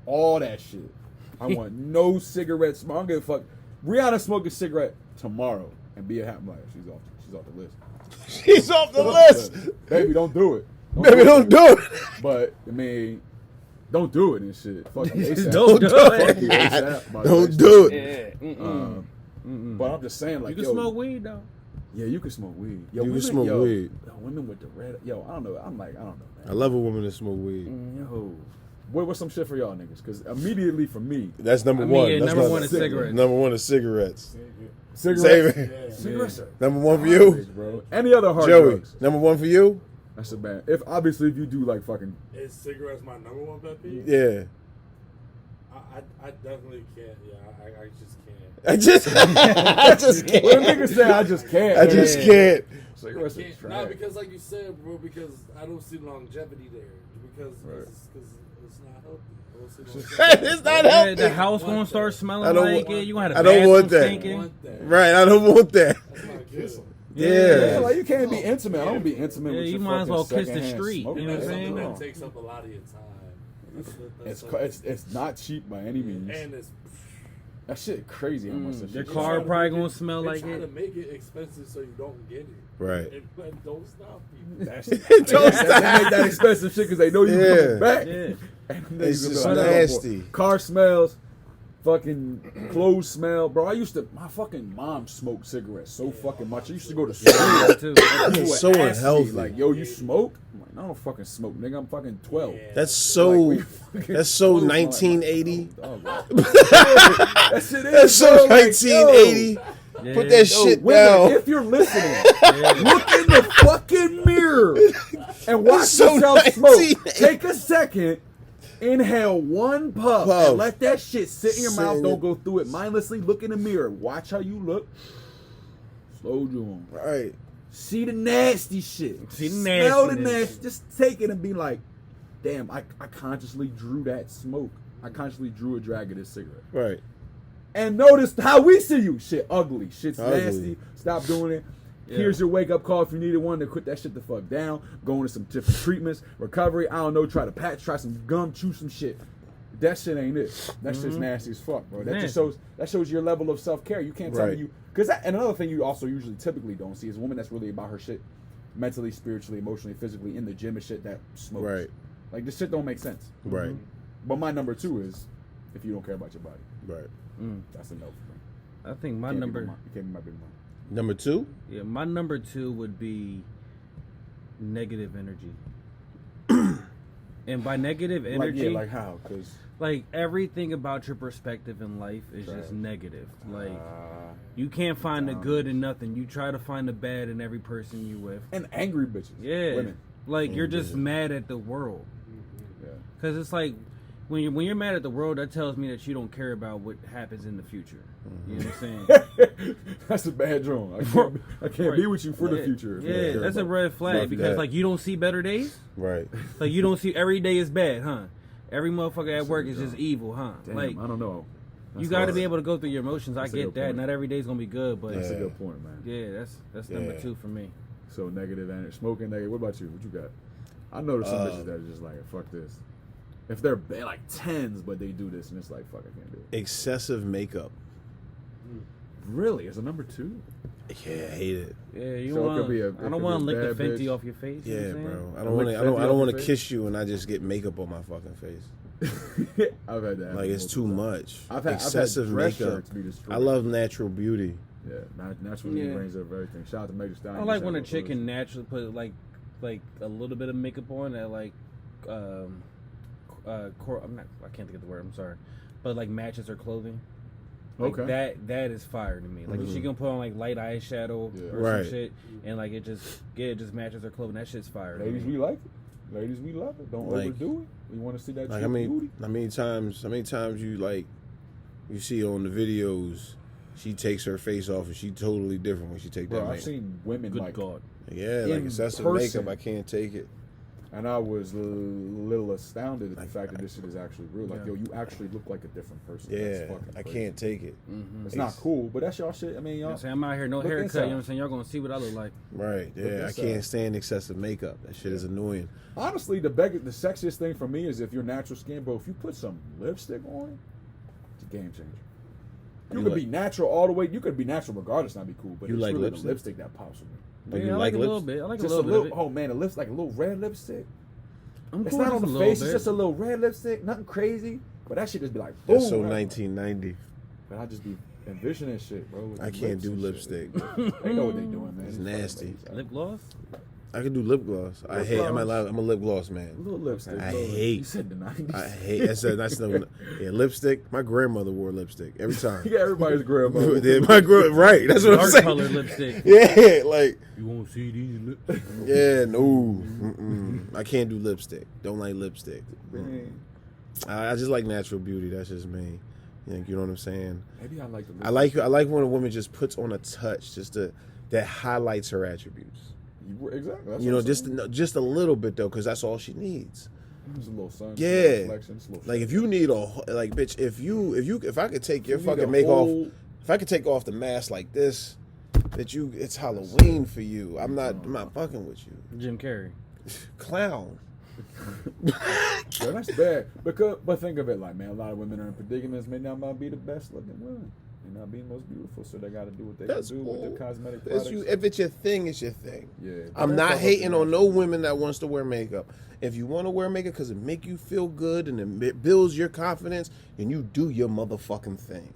Speaker 1: all that shit. I want no cigarette smoke. I don't give a fuck. Rihanna smoke a cigarette tomorrow and be a happy life. She's off the list.
Speaker 3: She's off the list.
Speaker 1: Baby, don't do it.
Speaker 3: Baby, don't do it.
Speaker 1: But I mean, don't do it and shit. Fuck ASAP.
Speaker 2: Don't do
Speaker 1: Fuck
Speaker 2: it.
Speaker 1: you ASAP, by the
Speaker 3: Don't
Speaker 1: way.
Speaker 3: do it.
Speaker 2: Yeah.
Speaker 1: But I'm just saying, like,
Speaker 2: You can
Speaker 1: yo,
Speaker 2: smoke weed though.
Speaker 1: Yeah, you can smoke weed. Yo,
Speaker 3: You can smoke weed.
Speaker 1: Yo, women with the red. Yo, I don't know. I'm like, I don't know,
Speaker 3: I
Speaker 1: man.
Speaker 3: love a woman that smoke weed.
Speaker 1: Yo, what's some shit for y'all niggas? Because immediately for me,
Speaker 3: That's number
Speaker 2: I mean,
Speaker 3: one.
Speaker 2: yeah,
Speaker 3: That's
Speaker 2: number
Speaker 3: not-
Speaker 2: one is cigarettes.
Speaker 3: Number one is cigarettes.
Speaker 1: cigarettes.
Speaker 3: Save it.
Speaker 1: Cigarettes are
Speaker 3: Number one for
Speaker 1: garbage,
Speaker 3: you,
Speaker 1: bro. Any other hard
Speaker 3: Joey.
Speaker 1: drugs?
Speaker 3: Number one for you.
Speaker 1: That's a bad. If obviously if you do like fucking.
Speaker 7: Is cigarettes my number one pet peeve?
Speaker 3: Yeah.
Speaker 7: I definitely can't. Yeah, I just can't.
Speaker 3: I just
Speaker 1: When
Speaker 3: can't.
Speaker 1: niggas say I just can't.
Speaker 3: I just
Speaker 1: man.
Speaker 3: can't.
Speaker 1: Cigarettes are
Speaker 5: Not
Speaker 1: trash.
Speaker 5: because, like you said, bro, because I don't see longevity there. Because it's not healthy. I don't see longevity.
Speaker 3: It's not
Speaker 2: Yeah,
Speaker 3: healthy.
Speaker 2: the house gonna start smelling
Speaker 3: I don't
Speaker 2: like
Speaker 3: want-
Speaker 2: it. You gonna have
Speaker 3: I
Speaker 2: the
Speaker 3: don't want
Speaker 2: bathroom
Speaker 3: that.
Speaker 5: I
Speaker 2: stinking.
Speaker 5: want that.
Speaker 3: Right. I don't want that.
Speaker 5: That's not good.
Speaker 3: Yeah.
Speaker 1: Yeah, like you can't be intimate. I don't be intimate
Speaker 2: Yeah,
Speaker 1: with
Speaker 2: you
Speaker 1: your
Speaker 2: might as
Speaker 1: fucking
Speaker 2: well kiss the
Speaker 1: secondhand
Speaker 2: street,
Speaker 1: smoke.
Speaker 2: you know what I'm
Speaker 5: That's
Speaker 2: saying?
Speaker 5: something
Speaker 1: No.
Speaker 5: that takes up a lot of your time.
Speaker 1: It's not cheap by any means.
Speaker 5: And it's
Speaker 1: That shit crazy how much that
Speaker 2: Your
Speaker 1: shit
Speaker 2: car
Speaker 1: costs.
Speaker 2: probably gonna smell
Speaker 5: they're
Speaker 2: like
Speaker 5: trying to
Speaker 2: it.
Speaker 5: make it expensive so you don't get it.
Speaker 3: Right.
Speaker 5: And don't stop people.
Speaker 1: That
Speaker 3: Don't
Speaker 1: shit- they make that expensive shit because they know you
Speaker 3: Yeah.
Speaker 1: coming back.
Speaker 2: Yeah.
Speaker 1: And then
Speaker 3: It's
Speaker 1: you
Speaker 3: just
Speaker 1: gonna be like, "Oh, boy."
Speaker 3: nasty.
Speaker 1: Car smells, fucking clothes smell, bro. My fucking mom smoked cigarettes so fucking much. I used to go to school.
Speaker 2: Too.
Speaker 1: People would
Speaker 3: It's so
Speaker 1: ask me,
Speaker 3: unhealthy.
Speaker 1: Like, yo, you smoke? I'm like, no, I don't fucking smoke, nigga. I'm fucking 12.
Speaker 3: That's so.
Speaker 1: Like, we fucking
Speaker 3: That's so
Speaker 1: 12. I'm like,
Speaker 3: 1980.
Speaker 1: oh, God. That shit is,
Speaker 3: That's so
Speaker 1: bro. Like,
Speaker 3: 1980.
Speaker 2: Yeah.
Speaker 3: Put that
Speaker 1: yo,
Speaker 3: shit
Speaker 1: women,
Speaker 3: down.
Speaker 1: if you're listening, look in the fucking mirror and watch
Speaker 3: so
Speaker 1: yourself smoke.
Speaker 3: 1980.
Speaker 1: Take a second, inhale one puff,
Speaker 3: Puff.
Speaker 1: and let that shit sit in your
Speaker 3: Sit
Speaker 1: mouth.
Speaker 3: in
Speaker 1: Don't
Speaker 3: it.
Speaker 1: go through it mindlessly. Look in the mirror. Watch how you look. Slow down.
Speaker 3: Right.
Speaker 1: See the nasty shit.
Speaker 2: See the
Speaker 1: Smell the
Speaker 2: nastiness.
Speaker 1: nasty. Just take it and be like, damn, I consciously drew that smoke. I consciously drew a drag of this cigarette.
Speaker 3: Right.
Speaker 1: And notice how we see you. Shit ugly. Shit's
Speaker 3: Ugly.
Speaker 1: nasty. Stop doing it.
Speaker 2: Yeah.
Speaker 1: Here's your wake up call if you needed one to quit that shit the fuck down. Go into some different treatments, recovery. I don't know. Try to patch, try some gum, chew some shit. That shit ain't it. That shit's nasty as fuck, bro. That just shows your level of self care. You can't tell me
Speaker 3: Right.
Speaker 1: you because and another thing you also usually typically don't see is a woman that's really about her shit, mentally, spiritually, emotionally, physically, in the gym and shit that smokes.
Speaker 3: Right.
Speaker 1: Like this shit don't make sense.
Speaker 3: Right.
Speaker 1: But my number 2 is if you don't care about your body.
Speaker 3: Right.
Speaker 1: That's a no for me.
Speaker 2: I think my
Speaker 1: You
Speaker 2: number.
Speaker 1: can't be my big mama.
Speaker 3: Number 2?
Speaker 2: Yeah, my number 2 would be negative energy. And by negative energy,
Speaker 1: Like how? Because
Speaker 2: like everything about your perspective in life is just negative. Like you can't find the good in nothing. You try to find the bad in every person you with.
Speaker 1: and angry bitches.
Speaker 2: Yeah,
Speaker 1: Women.
Speaker 2: like you're just mad at the world.
Speaker 1: Yeah.
Speaker 2: Because it's like when you're mad at the world, that tells me that you don't care about what happens in the future. You know what I'm saying?
Speaker 1: That's a bad drawing. I can't be with you for the future.
Speaker 2: Yeah, that's a red flag
Speaker 3: Fuck
Speaker 2: because
Speaker 3: that.
Speaker 2: like you don't see better days.
Speaker 3: Right.
Speaker 2: Like you don't see every day is bad, huh? Every motherfucker at work is just evil, huh?
Speaker 1: Damn,
Speaker 2: like
Speaker 1: I don't know.
Speaker 2: you got to be able to go through your emotions.
Speaker 1: That's a
Speaker 2: I get
Speaker 1: good
Speaker 2: that.
Speaker 1: point.
Speaker 2: Not every day's gonna be good, but
Speaker 1: That's a good point, man.
Speaker 2: yeah, that's number
Speaker 3: Yeah.
Speaker 2: 2 for me.
Speaker 1: So negative energy, smoking negative. What about you? What you got? I know there's some bitches that are just like, fuck this. If they're bad, like 10s, but they do this, and it's like, fuck, I can't do it.
Speaker 3: Excessive makeup.
Speaker 1: Really? Is a number 2?
Speaker 3: Yeah, I hate it.
Speaker 2: Yeah, you
Speaker 1: So it
Speaker 2: want.
Speaker 1: could be a-
Speaker 2: I
Speaker 1: it could
Speaker 2: don't
Speaker 1: be
Speaker 2: want
Speaker 1: a
Speaker 2: to lick the
Speaker 1: bad
Speaker 2: Fenty
Speaker 1: bitch.
Speaker 2: off your face. you know
Speaker 3: Yeah,
Speaker 2: what I'm saying?
Speaker 3: bro. I
Speaker 1: Lick
Speaker 3: don't want to. I
Speaker 1: Fenty
Speaker 3: don't. I
Speaker 1: off
Speaker 3: don't
Speaker 1: your
Speaker 3: want to
Speaker 1: face?
Speaker 3: kiss you and I just get makeup on my fucking face.
Speaker 1: I've had that.
Speaker 3: Like it's too much.
Speaker 1: I've had
Speaker 3: Excessive
Speaker 1: dress
Speaker 3: makeup.
Speaker 1: shirts be destroyed.
Speaker 3: I love natural beauty.
Speaker 1: Yeah, naturally
Speaker 2: Yeah.
Speaker 1: range of everything. Shout out to Megan Thee Stallion.
Speaker 2: I like
Speaker 1: Shout
Speaker 2: when a
Speaker 1: out to
Speaker 2: chick
Speaker 1: others.
Speaker 2: can naturally put like a little bit of makeup on that like I can't think of the word. I'm sorry, but like matches her clothing. Like
Speaker 1: Okay.
Speaker 2: that is fire to me. Like if she can put on like light eyeshadow or
Speaker 3: Right.
Speaker 2: some shit, and like it just matches her clothing. That shit's fire. To
Speaker 1: Ladies,
Speaker 2: me.
Speaker 1: we like it. Ladies, we love it. Don't
Speaker 3: Like-
Speaker 1: overdo it. We want to see that
Speaker 3: Like
Speaker 1: true beauty.
Speaker 3: how many times you like you see on the videos she takes her face off and she totally different when she take
Speaker 1: Bro,
Speaker 3: that
Speaker 1: I've
Speaker 3: makeup.
Speaker 1: seen women
Speaker 2: Good
Speaker 1: like,
Speaker 2: God.
Speaker 3: Yeah, like
Speaker 1: in
Speaker 3: excessive
Speaker 1: person.
Speaker 3: makeup. I can't take it.
Speaker 1: and I was a little astounded at the fact that this shit is actually real. Like, yo, you actually look like a different person. That's
Speaker 3: Yeah,
Speaker 1: fucking
Speaker 3: I
Speaker 1: crazy.
Speaker 3: can't take it.
Speaker 1: It's not cool, but that's y'all shit. I mean,
Speaker 2: You know
Speaker 1: y'all.
Speaker 2: what I'm saying? I'm out here, no
Speaker 1: Look
Speaker 2: haircut.
Speaker 1: inside.
Speaker 2: You know what I'm saying? Y'all gonna see what I look like.
Speaker 3: Right? Yeah, I
Speaker 1: this
Speaker 3: can't
Speaker 1: up.
Speaker 3: stand excessive makeup. That shit is annoying.
Speaker 1: Honestly, the sexiest thing for me is if you're natural skin, bro. If you put some lipstick on, it's a game changer. You
Speaker 3: You
Speaker 1: could
Speaker 3: like-
Speaker 1: be natural all the way. You could be natural regardless, not be cool. But
Speaker 3: You
Speaker 1: it's
Speaker 3: like
Speaker 1: really
Speaker 3: lipstick?
Speaker 1: the lipstick that pops with me.
Speaker 3: Like
Speaker 2: Yeah,
Speaker 3: you
Speaker 2: I
Speaker 3: like
Speaker 2: like a
Speaker 3: lips?
Speaker 2: little bit. I like
Speaker 1: Just
Speaker 2: a little bit. Of it.
Speaker 1: oh man, a like a little red lipstick.
Speaker 2: I'm
Speaker 1: It's
Speaker 2: cool
Speaker 1: not
Speaker 2: with
Speaker 1: on
Speaker 2: just a
Speaker 1: the
Speaker 2: little
Speaker 1: face.
Speaker 2: bit.
Speaker 1: It's just a little red lipstick. Nothing crazy. But that shit just be like, boom.
Speaker 3: That's so
Speaker 1: right?
Speaker 3: 1990.
Speaker 1: But I just be envisioning shit, bro. with
Speaker 3: I
Speaker 1: the
Speaker 3: can't
Speaker 1: lips
Speaker 3: do
Speaker 1: and
Speaker 3: lipstick.
Speaker 1: shit. They know what they doing, man.
Speaker 3: It's
Speaker 1: These fucking
Speaker 3: nasty.
Speaker 1: ladies out
Speaker 2: Lip gloss.
Speaker 3: I can do lip gloss. I
Speaker 1: Lip
Speaker 3: hate. I'm
Speaker 1: gloss?
Speaker 3: a lip gloss
Speaker 1: there.
Speaker 3: man.
Speaker 1: Little lipstick.
Speaker 3: I
Speaker 1: bro.
Speaker 3: hate-
Speaker 1: You said the 90s.
Speaker 3: I hate. That's the lipstick. My grandmother wore lipstick every time.
Speaker 1: Yeah, everybody's grandma.
Speaker 3: Yeah, my right. That's what I'm
Speaker 2: Dark
Speaker 3: saying.
Speaker 2: colored lipstick.
Speaker 3: Yeah, like
Speaker 2: You won't see these lips.
Speaker 3: yeah, no. I can't do lipstick. Don't like lipstick. I just like natural beauty. That's just me. You know what I'm saying?
Speaker 1: Maybe I like the
Speaker 3: I like when a woman just puts on a touch, that highlights her attributes.
Speaker 1: Exactly. That's
Speaker 3: You know,
Speaker 1: what I'm saying.
Speaker 3: just a little bit though, because that's all she needs.
Speaker 1: Just a little sun.
Speaker 3: Yeah.
Speaker 1: Reflection, just a little
Speaker 3: Like if you need bitch, if I could take your
Speaker 1: You need
Speaker 3: fucking
Speaker 1: a
Speaker 3: make
Speaker 1: whole-
Speaker 3: off, if I could take off the mask like this, it's Halloween for you. I'm not fucking with you,
Speaker 2: Jim Carrey.
Speaker 3: clown.
Speaker 1: So that's bad. But think of it like, man, a lot of women are in predicaments. May not be the best looking women. May not be the most beautiful, so they got to do what they
Speaker 3: That's
Speaker 1: can do with
Speaker 3: cool.
Speaker 1: their cosmetic
Speaker 3: That's
Speaker 1: products.
Speaker 3: you. If it's your thing, it's your thing.
Speaker 1: Yeah.
Speaker 3: I'm
Speaker 1: That's
Speaker 3: not
Speaker 1: the
Speaker 3: hating
Speaker 1: whole
Speaker 3: on
Speaker 1: thing.
Speaker 3: no women that wants to wear makeup. If you want to wear makeup because it make you feel good and it builds your confidence, and you do your motherfucking thing.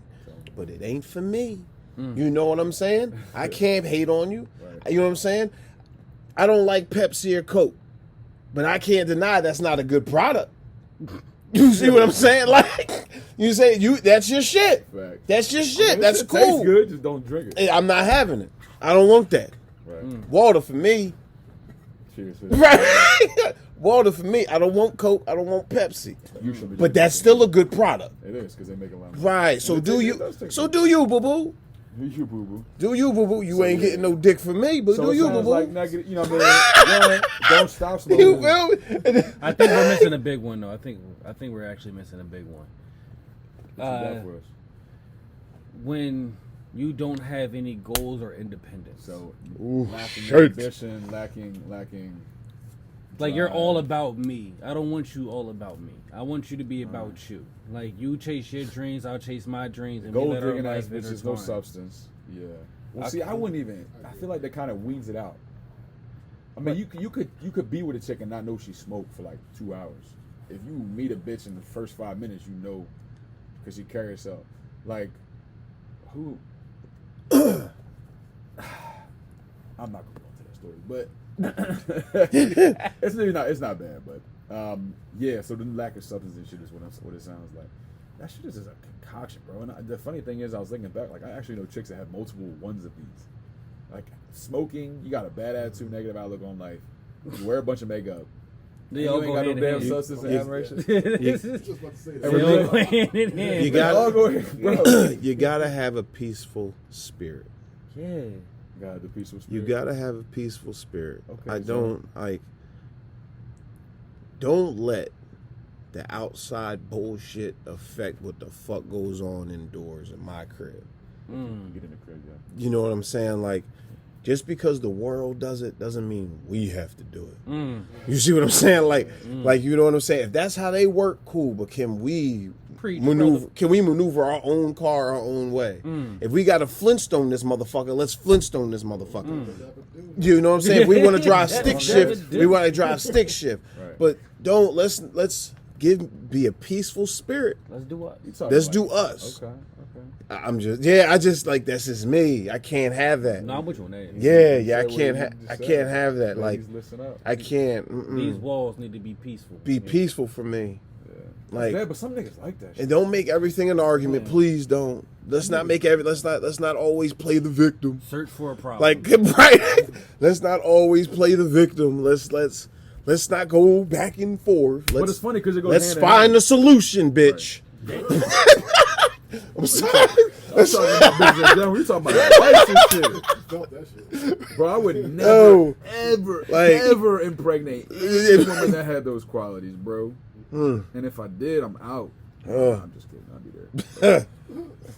Speaker 3: But it ain't for me. You know what I'm saying? I can't hate on you.
Speaker 1: Right.
Speaker 3: You know what I'm saying? I don't like Pepsi or Coke, but I can't deny that's not a good product. You see what I'm saying? Like you say, that's your shit.
Speaker 1: Fact.
Speaker 3: That's your
Speaker 1: I
Speaker 3: shit.
Speaker 1: mean,
Speaker 3: That's
Speaker 1: it
Speaker 3: cool.
Speaker 1: tastes good, just don't drink it.
Speaker 3: I'm not having it. I don't want that.
Speaker 1: Right.
Speaker 3: Water for me.
Speaker 1: Cheers.
Speaker 3: Right. Water for me. I don't want Coke. I don't want Pepsi.
Speaker 1: You should be
Speaker 3: But that's still a good product.
Speaker 1: It is because they make a lot of
Speaker 3: Right. So
Speaker 1: And it
Speaker 3: do
Speaker 1: tastes-
Speaker 3: you?
Speaker 1: it does taste
Speaker 3: So
Speaker 1: good.
Speaker 3: do you, boo boo?
Speaker 1: You boo boo.
Speaker 3: Do you, boo boo? You
Speaker 1: So,
Speaker 3: ain't
Speaker 1: yeah.
Speaker 3: getting no dick from me, but
Speaker 1: So
Speaker 3: do
Speaker 1: it
Speaker 3: you, boo
Speaker 1: sounds
Speaker 3: boo?
Speaker 1: like negative. You know what I mean? One, don't stop smoking.
Speaker 3: You feel me?
Speaker 2: I think we're missing a big one though. I think we're actually missing a big one.
Speaker 1: What you got for us?
Speaker 2: When you don't have any goals or independence.
Speaker 1: So
Speaker 3: Ooh,
Speaker 1: lacking
Speaker 3: shit.
Speaker 1: ambition, lacking.
Speaker 2: Like you're
Speaker 1: drive.
Speaker 2: all about me. I don't want you all about me. I want you to be about you. Like you chase your dreams, I'll chase my dreams, and we
Speaker 1: Gold
Speaker 2: let our
Speaker 1: digging ass
Speaker 2: life
Speaker 1: bitches, no
Speaker 2: intertwine.
Speaker 1: substance. Yeah. Well, see, I wouldn't even. I feel like that kind of weeds it out. I mean, you could be with a chick and not know she smoked for like 2 hours. If you meet a bitch in the first 5 minutes, you know, because she carry herself. Like, who? I'm not gonna go into that story, but it's really not. It's not bad, but yeah. So the lack of substance and shit is what it sounds like. That shit is just a concoction, bro. And the funny thing is, I was thinking back, like I actually know chicks that have multiple ones of these. Like smoking, you got a bad attitude, negative outlook on life. You wear a bunch of makeup.
Speaker 2: They
Speaker 1: You
Speaker 2: all
Speaker 1: ain't
Speaker 2: go
Speaker 1: got no
Speaker 2: hand in
Speaker 1: damn
Speaker 2: hand.
Speaker 1: substance and admiration.
Speaker 4: Just about to say
Speaker 2: They
Speaker 4: that.
Speaker 2: all go hand in hand.
Speaker 3: You
Speaker 1: They all go ahead, bro.
Speaker 3: You gotta have a peaceful spirit.
Speaker 2: Yeah.
Speaker 1: Got the peaceful
Speaker 3: You
Speaker 1: spirit.
Speaker 3: gotta have a peaceful spirit.
Speaker 1: Okay,
Speaker 3: I
Speaker 1: so-
Speaker 3: don't like. Don't let the outside bullshit affect what the fuck goes on indoors in my crib.
Speaker 1: Get in the crib, yeah.
Speaker 3: You know what I'm saying? Like, just because the world does it doesn't mean we have to do it. You see what I'm saying? Like you know what I'm saying? If that's how they work, cool. But can we
Speaker 2: Preach,
Speaker 3: maneuver?
Speaker 2: brother.
Speaker 3: Can we maneuver our own car our own way? If we got to Flintstone this motherfucker, let's Flintstone this motherfucker. You know what I'm saying? If we want to drive stick shift, we want to drive stick shift.
Speaker 1: Right.
Speaker 3: But don't let's be a peaceful spirit.
Speaker 2: Let's do what?
Speaker 1: You talking
Speaker 3: Let's
Speaker 1: like-
Speaker 3: do us.
Speaker 1: Okay.
Speaker 3: I just like that's just me. I can't have that.
Speaker 2: No, I'm with you on that.
Speaker 3: Yeah, I
Speaker 1: Say what
Speaker 3: can't.
Speaker 1: you
Speaker 3: I
Speaker 1: just
Speaker 3: can't
Speaker 1: said.
Speaker 3: have that. Like,
Speaker 1: Ladies, listen up.
Speaker 3: I can't.
Speaker 2: These walls need to be peaceful.
Speaker 3: Be
Speaker 2: Yeah.
Speaker 3: peaceful for me. Like,
Speaker 1: Yeah, but some niggas like that shit.
Speaker 3: and don't make everything an argument. Please don't. Let's not make let's not always play the victim.
Speaker 2: Search for a problem.
Speaker 3: Like, right? Let's not always play the victim. Let's not go back and forth.
Speaker 1: But it's funny because it goes
Speaker 3: Let's
Speaker 1: hand in
Speaker 3: find
Speaker 1: hand.
Speaker 3: a solution, bitch. I'm sorry.
Speaker 1: I'm talking about business. Then we talking about life and shit.
Speaker 4: Felt that shit.
Speaker 1: Bro, I would never,
Speaker 3: No.
Speaker 1: ever impregnate any woman that had those qualities, bro. And if I did, I'm out. I'm just kidding. I'll be there.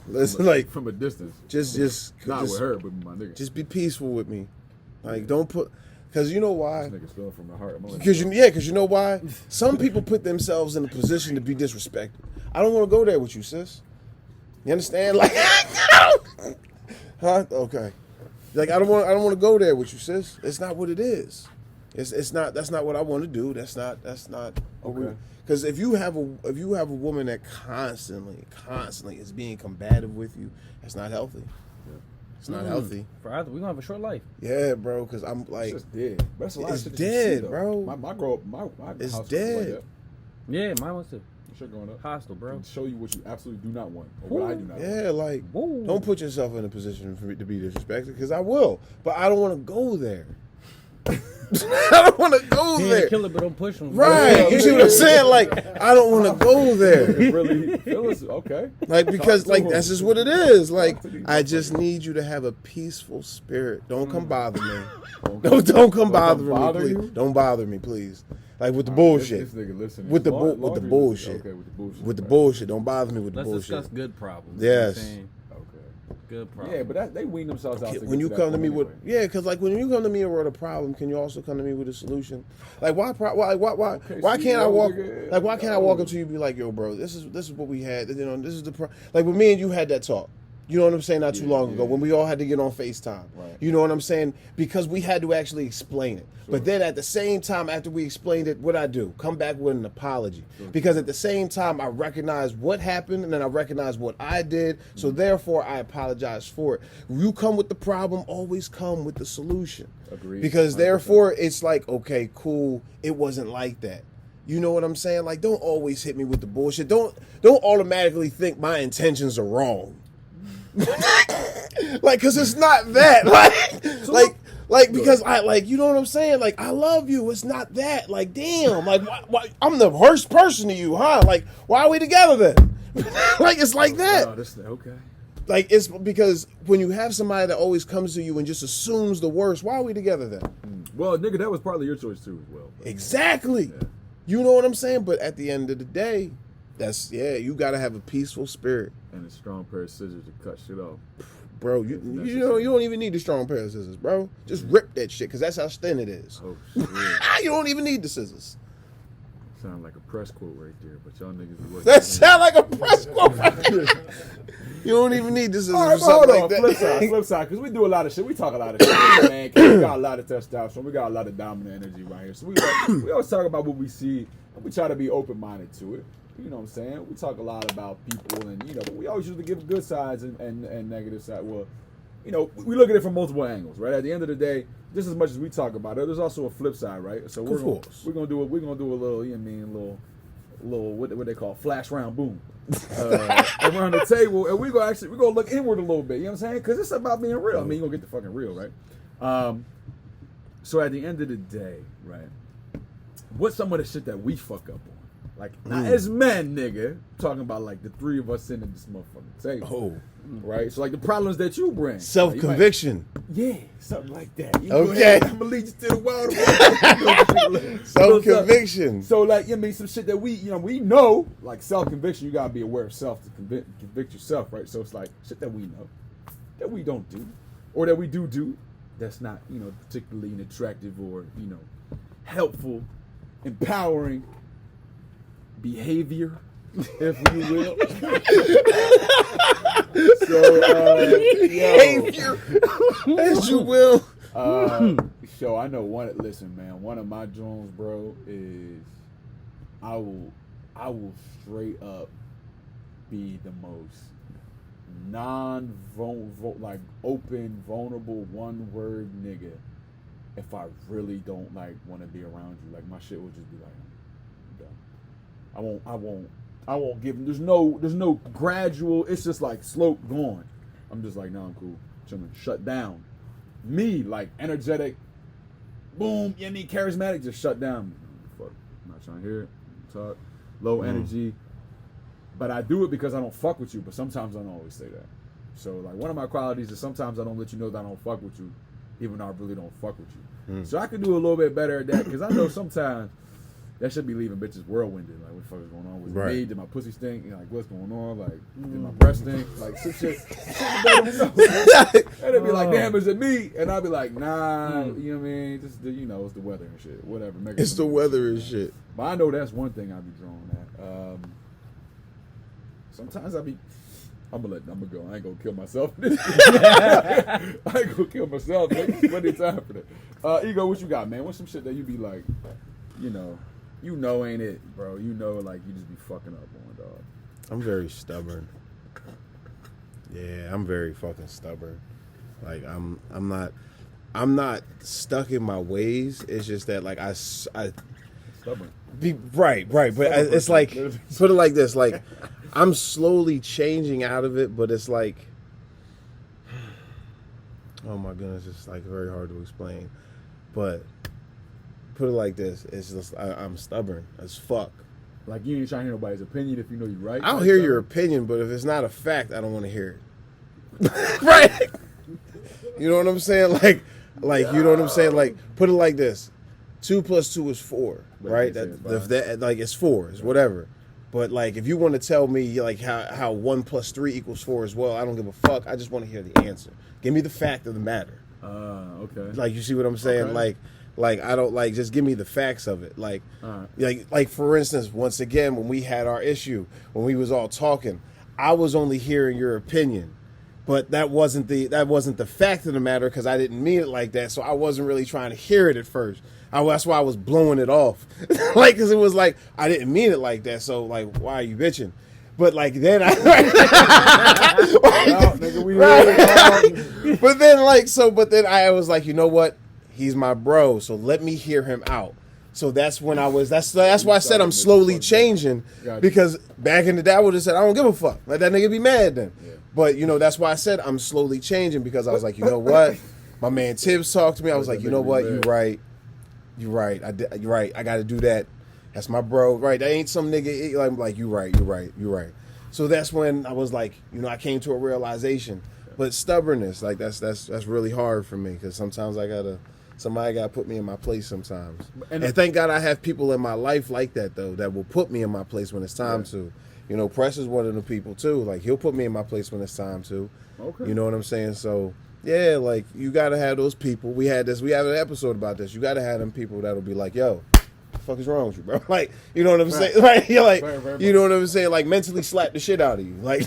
Speaker 3: Listen, like,
Speaker 1: From a distance.
Speaker 3: just
Speaker 1: Not with her, but with my nigga.
Speaker 3: Just be peaceful with me. Like, don't put, because you know why?
Speaker 1: This nigga's feeling from the heart. I'm gonna let
Speaker 3: Because
Speaker 1: you
Speaker 3: you know why? Some people put themselves in a position to be disrespected. I don't want to go there with you, sis. You understand? Like, huh? Okay. Like, I don't want to go there with you, sis. It's not what it is. It's not. That's not what I want to do. That's not.
Speaker 1: Okay.
Speaker 3: Because if you have a woman that constantly is being combative with you, that's not healthy. It's not healthy.
Speaker 2: For either, we're gonna have a short life.
Speaker 3: Yeah, bro. Because I'm like,
Speaker 1: It's just dead. But that's a lot
Speaker 3: It's
Speaker 1: of shit that you see,
Speaker 3: dead,
Speaker 1: though.
Speaker 3: bro.
Speaker 1: My girl, my
Speaker 3: It's
Speaker 1: house was
Speaker 3: dead.
Speaker 1: Like that.
Speaker 2: Yeah, mine was too.
Speaker 1: Shit going up.
Speaker 2: Hostile, bro.
Speaker 1: And show you what you absolutely do not want, or what I do not want.
Speaker 3: yeah, like,
Speaker 2: Woo.
Speaker 3: don't put yourself in a position for me to be disrespected, because I will, but I don't want to go there. I don't want to go
Speaker 2: He
Speaker 3: there.
Speaker 2: ain't kill it, but don't push him.
Speaker 3: Right? You see what I'm saying? Like, I don't want to go there.
Speaker 1: Really feel us? Okay.
Speaker 3: Like, because,
Speaker 1: Talk to
Speaker 3: like,
Speaker 1: him.
Speaker 3: that's just what it is. Like,
Speaker 1: Talk to these
Speaker 3: I just need you to have a peaceful spirit. Don't come bother me.
Speaker 1: Don't
Speaker 3: Don't come bother
Speaker 1: bother
Speaker 3: me,
Speaker 1: you?
Speaker 3: please. Don't bother me, please. Like, with the
Speaker 1: This
Speaker 3: bullshit.
Speaker 1: nigga listening.
Speaker 3: With the
Speaker 1: Laundry
Speaker 3: with the
Speaker 1: listen.
Speaker 3: bullshit.
Speaker 1: Okay, with the bullshit.
Speaker 3: With the
Speaker 1: right.
Speaker 3: bullshit. Don't bother me with the
Speaker 2: Let's
Speaker 3: bullshit.
Speaker 2: discuss good problems.
Speaker 3: Yes.
Speaker 2: You know what I'm saying?
Speaker 1: Okay.
Speaker 2: Good problems.
Speaker 1: Yeah, but they wean themselves out.
Speaker 3: When you come to me with because like when you come to me with a problem, can you also come to me with a solution? Like why can't I walk
Speaker 1: nigga.
Speaker 3: like why can't I walk up to you and be like, yo, bro, this is what we had, you know, this is the like when me and you had that talk. You know what I'm saying? Not too long ago when we all had to get on FaceTime.
Speaker 1: Right.
Speaker 3: You know what I'm saying? Because we had to actually explain it.
Speaker 1: Sure.
Speaker 3: But then at the same time, after we explained it, what I do? Come back with an apology. Because at the same time, I recognize what happened and then I recognize what I did. So therefore, I apologize for it. You come with the problem, always come with the solution.
Speaker 1: Agreed.
Speaker 3: Because
Speaker 1: 100%.
Speaker 3: therefore, it's like, okay, cool. It wasn't like that. You know what I'm saying? Like, don't always hit me with the bullshit. Don't automatically think my intentions are wrong. Like, cause it's not that. Like, because I like, you know what I'm saying? Like, I love you. It's not that. Like, damn. Like, why I'm the worst person to you, huh? Like, why are we together then? Like, it's like that.
Speaker 1: Oh, okay.
Speaker 3: Like, it's because when you have somebody that always comes to you and just assumes the worst, why are we together then?
Speaker 1: Well, nigga, that was partly your choice too, as well.
Speaker 3: Exactly.
Speaker 1: Yeah.
Speaker 3: You know what I'm saying? But at the end of the day, you gotta have a peaceful spirit.
Speaker 1: And a strong pair of scissors to cut shit off.
Speaker 3: Bro, you don't even need the strong pair of scissors, bro. Just rip that shit, because that's how thin it is.
Speaker 1: Oh shit.
Speaker 3: You don't even need the scissors.
Speaker 1: Sound like a press quote right there, but y'all niggas be working.
Speaker 3: That sound like a press quote right there. You don't even need the scissors
Speaker 1: All right,
Speaker 3: or
Speaker 1: but hold
Speaker 3: something
Speaker 1: on.
Speaker 3: like that.
Speaker 1: Flip side, because we do a lot of shit. We talk a lot of shit, man. 'Cause we got a lot of testosterone. We got a lot of dominant energy right here. So we always talk about what we see, and we try to be open-minded to it. You know what I'm saying? We talk a lot about people, and but we always usually give good sides and negative sides. Well, you know, we look at it from multiple angles, right? At the end of the day, just as much as we talk about it, there's also a flip side, right? So we're gonna do a little, you know what I mean, little what they call flash round boom around the table, and we're gonna look inward a little bit. You know what I'm saying? Because it's about being real. I mean, you're gonna get the fucking real, right? So at the end of the day, right? What's some of the shit that we fuck up on? Like, not as men, nigga, talking about like the three of us sitting at this motherfucking table. Right? So like the problems that you bring.
Speaker 3: Self-conviction.
Speaker 1: Yeah, something like that. You
Speaker 3: Okay.
Speaker 1: I'm gonna lead you to the wild.
Speaker 3: Self-conviction.
Speaker 1: So like, you know, I mean, some shit that we know, like self-conviction, you gotta be aware of self to convict yourself, right? So it's like shit that we know, that we don't do, or that we do, that's not, you know, particularly an attractive or, you know, helpful, empowering behavior, if you will.
Speaker 3: Behavior, as you will.
Speaker 1: So I know listen, man, one of my drones, bro, is I will straight up be the most like open, vulnerable, one word nigga if I really don't like want to be around you. Like my shit will just be like, I'm done. I won't give. There's no gradual. It's just like slope going. I'm just like, nah, I'm cool. Chilling. Shut down. Me, like energetic, boom. You know what I mean, charismatic, just shut down. Fuck. I'm not trying to hear it. Talk. Low energy. But I do it because I don't fuck with you. But sometimes I don't always say that. So like one of my qualities is sometimes I don't let you know that I don't fuck with you, even though I really don't fuck with you. So I can do a little bit better at that because I know sometimes that should be leaving bitches whirlwinded. Like, what the fuck is going on with me? Did my pussy stink? You know, like, what's going on? Like, did my breast stink? Like, some shit. And they'd be like, damn, is it me? And I'd be like, nah, you know what I mean? Just, you know, it's the weather and shit. Whatever.
Speaker 3: It's the weather and shit.
Speaker 1: But I know that's one thing I'd be drawn at. Sometimes I'm gonna go. I ain't gonna kill myself. I ain't gonna kill myself. There's plenty of time for that. Ego, what you got, man? What's some shit that you be like, you know, ain't it, bro? You know, like you just be fucking up on, dog.
Speaker 3: I'm very stubborn. Yeah, I'm very fucking stubborn. Like I'm not stuck in my ways. It's just that like I
Speaker 1: Stubborn.
Speaker 3: Right. But it's like, put it like this, like I'm slowly changing out of it, but it's like, oh my goodness, it's like very hard to explain. But put it like this, it's just I'm stubborn as fuck.
Speaker 1: Like you ain't trying to hear nobody's opinion if you know you're right.
Speaker 3: I'll hear your opinion, but if it's not a fact, I don't want to hear it. Right? You know what I'm saying? Like you know what I'm saying? Like put it like this: 2 + 2 is 4, right? That like it's 4, it's whatever. But like if you want to tell me like how 1 + 3 = 4 as well, I don't give a fuck. I just want to hear the answer. Give me the fact of the matter.
Speaker 1: Okay.
Speaker 3: Like you see what I'm saying?
Speaker 1: Okay.
Speaker 3: Like I don't like just give me the facts of it. Like like for instance, once again when we had our issue, when we was all talking, I was only hearing your opinion. But that wasn't the fact of the matter because I didn't mean it like that. So I wasn't really trying to hear it at first. That's why I was blowing it off. Like, because it was like, I didn't mean it like that. So, like, why are you bitching? But, like, then I... But then I was like, you know what? He's my bro. So let me hear him out. So that's when that's why I said I'm slowly changing. Because back in the day, I would have said, I don't give a fuck. Let that nigga be mad then. Yeah. But, you know, that's why I said I'm slowly changing because I was like, you know what? My man Tibbs talked to me. I was like, you know what? You're right. You're right. You're right. I got to do that. That's my bro. Right. That ain't some nigga. Like, you're right. So that's when I was like, you know, I came to a realization. But stubbornness, like, that's really hard for me because sometimes somebody got to put me in my place sometimes. And thank God I have people in my life like that, though, that will put me in my place when it's time to. You know, Press is one of the people, too. Like, he'll put me in my place when it's time to.
Speaker 1: Okay.
Speaker 3: You know what I'm saying? So, yeah, like, you got to have those people. We had an episode about this. You got to have them people that'll be like, yo, what the fuck is wrong with you, bro? Like, you know what I'm saying? Like, you're like, you know what I'm saying? Like, mentally slap the shit out of you. Like,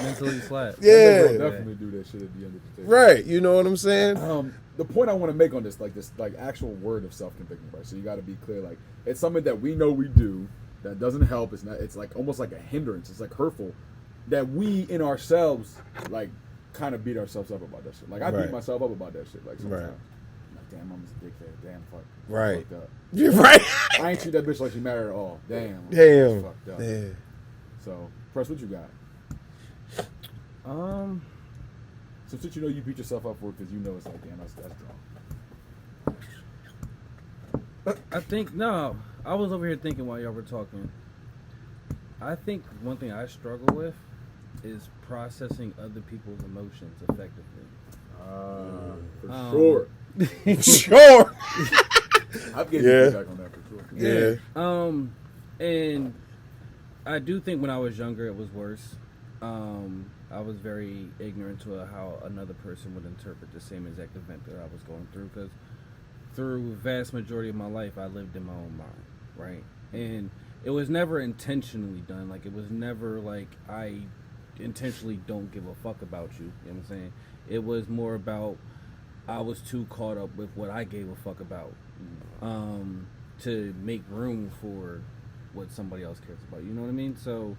Speaker 2: mentally slap.
Speaker 3: Yeah.
Speaker 1: Definitely do that shit at the end of the day.
Speaker 3: Right. You know what I'm saying?
Speaker 1: The point I want to make on this actual word of self-conviction, right? So you got to be clear. Like, it's something that we know we do that doesn't help. It's like almost like a hindrance. It's like hurtful that we in ourselves like kind of beat ourselves up about that shit. Like I
Speaker 3: Right.
Speaker 1: beat myself up about that shit. Like sometimes.
Speaker 3: Right.
Speaker 1: I'm like, damn, I'm just a dickhead. Damn, fuck.
Speaker 3: Right.
Speaker 1: Fucked up.
Speaker 3: You're right.
Speaker 1: I ain't treat that bitch like she married at all. Damn.
Speaker 3: Damn.
Speaker 1: Fucked up.
Speaker 3: Yeah.
Speaker 1: So, Press, what you got? So since you know you beat yourself up for it because you know it's like, damn, that's drunk.
Speaker 2: I think no. I was over here thinking while y'all were talking. I think one thing I struggle with is processing other people's emotions effectively.
Speaker 1: For sure.
Speaker 3: Sure.
Speaker 1: I've given you feedback on that for sure.
Speaker 3: Yeah.
Speaker 2: And I do think when I was younger it was worse. I was very ignorant to how another person would interpret the same exact event that I was going through, because through the vast majority of my life I lived in my own mind, right? And it was never intentionally done. Like, it was never like I intentionally don't give a fuck about you, you know what I'm saying? It was more about I was too caught up with what I gave a fuck about to make room for what somebody else cares about, you know what I mean? So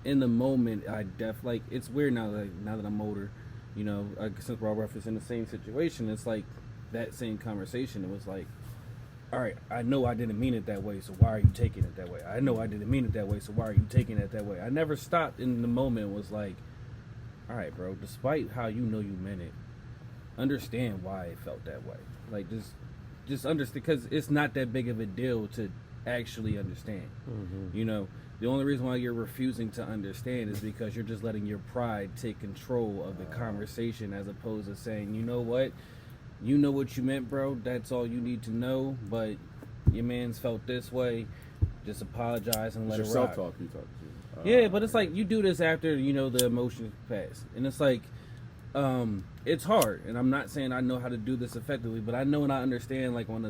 Speaker 2: in the moment, like, it's weird now that I'm older, you know, since we're all referencing the same situation, it's like that same conversation. It was like, all right, I know I didn't mean it that way, so why are you taking it that way? I know I didn't mean it that way, so why are you taking it that way? I never stopped in the moment and was like, all right, bro, despite how you know you meant it, understand why it felt that way. Like, just understand, because it's not that big of a deal to actually understand. You know, the only reason why you're refusing to understand is because you're just letting your pride take control of the conversation, as opposed to saying, you know what you meant, bro, that's all you need to know, but your man's felt this way, just apologize and let it rock.
Speaker 1: Self-talk you talk to.
Speaker 2: Yeah, but it's like you do this after, you know, the emotions pass, and it's like it's hard, and I'm not saying I know how to do this effectively, but I know and I understand, like, on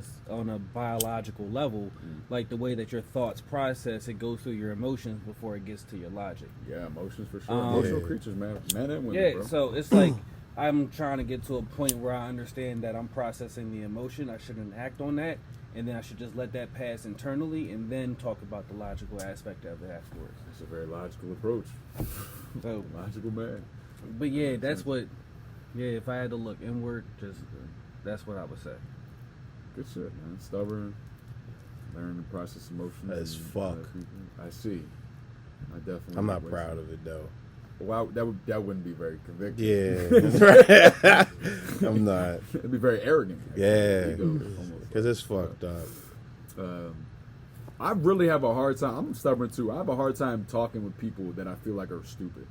Speaker 2: a biological level, like the way that your thoughts process, it goes through your emotions before it gets to your logic.
Speaker 1: Yeah, emotions for sure. Emotional creatures, man and women,
Speaker 2: Yeah,
Speaker 1: bro.
Speaker 2: so it's like I'm trying to get to a point where I understand that I'm processing the emotion. I shouldn't act on that, and then I should just let that pass internally, and then talk about the logical aspect of it afterwards.
Speaker 1: It's a very logical approach.
Speaker 2: So,
Speaker 1: Logical man.
Speaker 2: but yeah, that's what. Yeah, if I had to look inward, just that's what I would say.
Speaker 1: Good shit, man. Stubborn. Learn to process emotions.
Speaker 3: As fuck.
Speaker 1: I see. I definitely.
Speaker 3: I'm not proud of it though.
Speaker 1: Well, that wouldn't be very convicting.
Speaker 3: Yeah. I'm not.
Speaker 1: It'd be very arrogant.
Speaker 3: Yeah.
Speaker 1: Almost.
Speaker 3: Because it's fucked up.
Speaker 1: I really have a hard time. I'm stubborn too. I have a hard time talking with people that I feel like are stupid.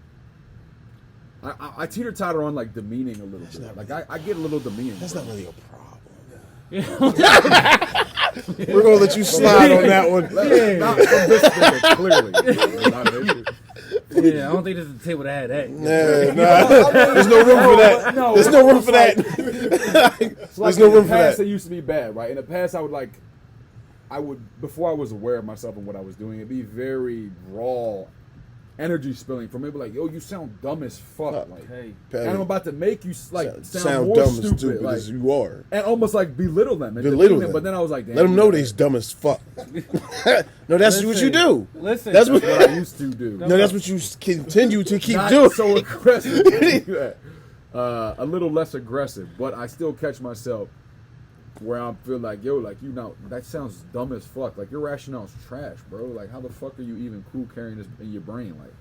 Speaker 1: I teeter-totter on, like, demeaning a little bit. Like, I get a little demeaning.
Speaker 3: That's
Speaker 1: bro.
Speaker 3: not really a problem. We're going to let you slide on that one.
Speaker 1: Not from this nigga, clearly. Not an issue.
Speaker 2: Yeah, I don't think this is the table that had that.
Speaker 3: Nah. There's no room for that.
Speaker 1: No,
Speaker 3: There's no room for that. There's no room for that.
Speaker 1: It used to be bad, right? In the past, I would, before I was aware of myself and what I was doing, it'd be very raw energy spilling from me, like, yo, you sound dumb as fuck. Like,
Speaker 2: Hey,
Speaker 1: and I'm about to make you like sound more
Speaker 3: dumb
Speaker 1: stupid,
Speaker 3: as stupid
Speaker 1: like,
Speaker 3: as you are.
Speaker 1: and almost like belittle them. And
Speaker 3: Belittle
Speaker 1: demean
Speaker 3: them.
Speaker 1: But then I was like, damn,
Speaker 3: Let them know they's dumb as fuck. No, that's what you do.
Speaker 2: Listen,
Speaker 3: That's what
Speaker 1: what I used to do.
Speaker 3: No, that's what you continue to keep
Speaker 1: Not
Speaker 3: doing.
Speaker 1: so aggressive. A little less aggressive, but I still catch myself where I feel like, yo, like, you know, that sounds dumb as fuck. Like, your rationale's trash, bro. Like, how the fuck are you even cool carrying this in your brain? Like,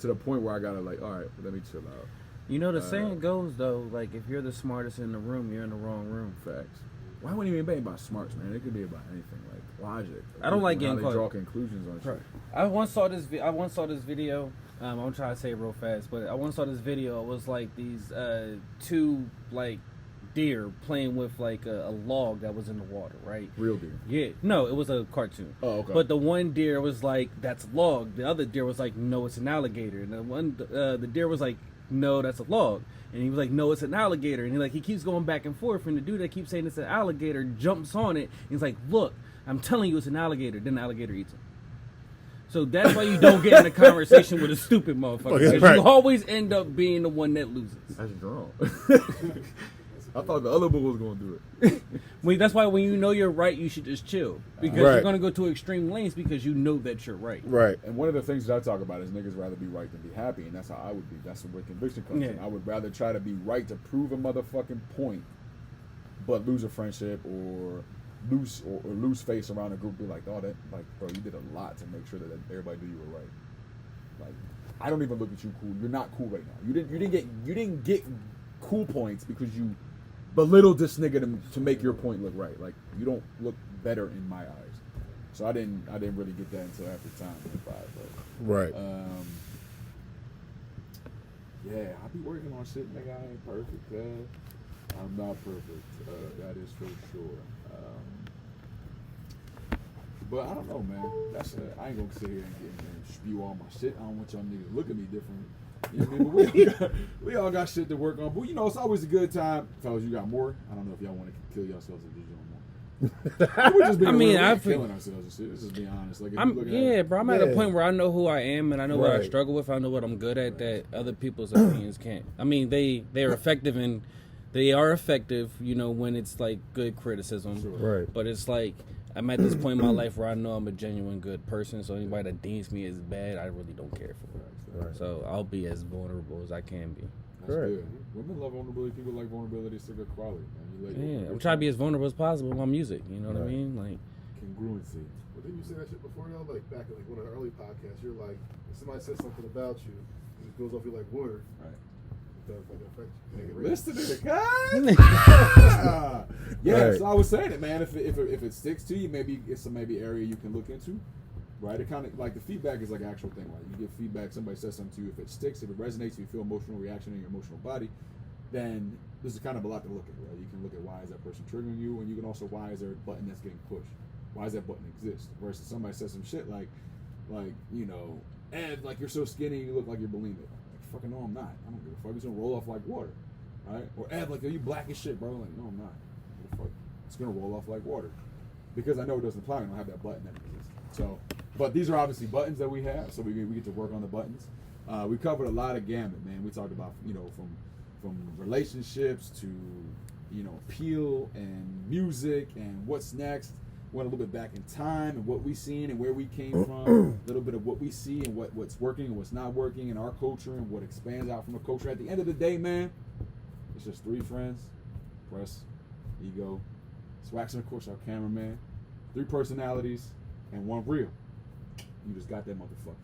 Speaker 1: to the point where I gotta, like, all right, let me chill out.
Speaker 2: you know, the saying goes, though, like, if you're the smartest in the room, you're in the wrong room.
Speaker 1: Facts. Why wouldn't it even be about smarts, man? It could be about anything, like logic.
Speaker 2: I don't like getting
Speaker 1: how they
Speaker 2: caught.
Speaker 1: draw conclusions on shit.
Speaker 2: I once saw this video. I'm trying to say it real fast, but I once saw this video. It was like these two, like, deer playing with, like, a log that was in the water, right?
Speaker 1: Real deer.
Speaker 2: Yeah. No, it was a cartoon.
Speaker 1: Oh, okay.
Speaker 2: But the one deer was like, that's a log. The other deer was like, no, it's an alligator. And the deer was like, no, that's a log. And he was like, no, it's an alligator. And he keeps going back and forth. And the dude that keeps saying it's an alligator jumps on it. And he's like, look, I'm telling you it's an alligator. Then the alligator eats him. So that's why you don't get in a conversation with a stupid motherfucker. Because
Speaker 3: Right.
Speaker 2: you always end up being the one that loses.
Speaker 1: That's wrong. I thought the other boy was gonna do it.
Speaker 2: That's why when you know you're right, you should just chill because
Speaker 3: Right.
Speaker 2: you're gonna go to extreme lengths because you know that you're right.
Speaker 3: Right.
Speaker 1: And one of the things that I talk about is niggas rather be right than be happy, and that's how I would be. That's where conviction comes in.
Speaker 2: Yeah.
Speaker 1: I would rather try to be right to prove a motherfucking point, but lose a friendship or lose face around a group. Be like, oh, that, like, bro, you did a lot to make sure that everybody knew you were right. Like, I don't even look at you cool. You're not cool right now. You didn't get cool points because you belittled this nigga to make your point look right. Like, you don't look better in my eyes. So I didn't really get that until after time went by. But,
Speaker 3: Right.
Speaker 1: yeah, I be working on shit, nigga. I ain't perfect, cuz. I'm not perfect. That is for sure. But I don't know, man. That's I ain't gonna sit here and spew all my shit. I don't want y'all niggas to look at me different. You know what I mean? But we all got shit to work on. But you know, it's always a good time. Fellas, you got more? I don't know if y'all want to kill yourselves or just doing more. We're just being real. We're killing ourselves and shit. This is being honest. Like, if you look at it,
Speaker 2: Bro. I'm at a
Speaker 3: Yeah.
Speaker 2: point where I know who I am and I know what I
Speaker 3: Right.
Speaker 2: struggle with. I know what I'm good at that other people's opinions can't. I mean, they're effective and they are effective, you know, when it's like good criticism.
Speaker 1: Sure.
Speaker 3: Right.
Speaker 2: But it's like I'm at this point in my life where I know I'm a genuine good person. So anybody that deems me as bad, I really don't care for.
Speaker 3: Right.
Speaker 2: So I'll be as vulnerable as I can be.
Speaker 1: that's
Speaker 3: Correct.
Speaker 1: good. Women love vulnerability. People like vulnerability. It's a good quality, man. You like
Speaker 2: Yeah, I'm trying to be as vulnerable as possible with my music. You know what I
Speaker 3: Right.
Speaker 2: mean? Like,
Speaker 1: congruency.
Speaker 4: But didn't you say that shit before though? Like back in like one of the early podcasts, you're like, if somebody says something about you, it goes off you like water.
Speaker 1: Right.
Speaker 4: It does like affect you. Make it
Speaker 1: Listen to the guy. Yeah,
Speaker 3: Right.
Speaker 1: so I was saying it, man. If it sticks to you, maybe it's maybe area you can look into, right? It kind of like the feedback is like an actual thing, right? You get feedback, somebody says something to you. If it sticks, if it resonates, you feel emotional reaction in your emotional body, then this is kind of a lot to look at, right? You can look at why is that person triggering you, and you can also why is there a button that's getting pushed? Why does that button exist? Versus somebody says some shit like you know, Ed, like you're so skinny, you look like you're bulimic. Like, fucking no, I'm not. I don't give a fuck. I'm just gonna roll off like water, right? Or Ed, like, are you black as shit, bro? Like, no, I'm not. What the fuck? It's gonna roll off like water because I know it doesn't apply. I don't have that button that exists. So, but these are obviously buttons that we have, so we get to work on the buttons. We covered a lot of gamut, man. We talked about, you know, from relationships to, you know, appeal and music and what's next. Went a little bit back in time and what we seen and where we came from. A little bit of what we see and what's working and what's not working in our culture and what expands out from the culture. At the end of the day, man, it's just three friends, Press, Ego, Swaxx, and of course our cameraman. 3 personalities and 1 reel. You just got that motherfucker.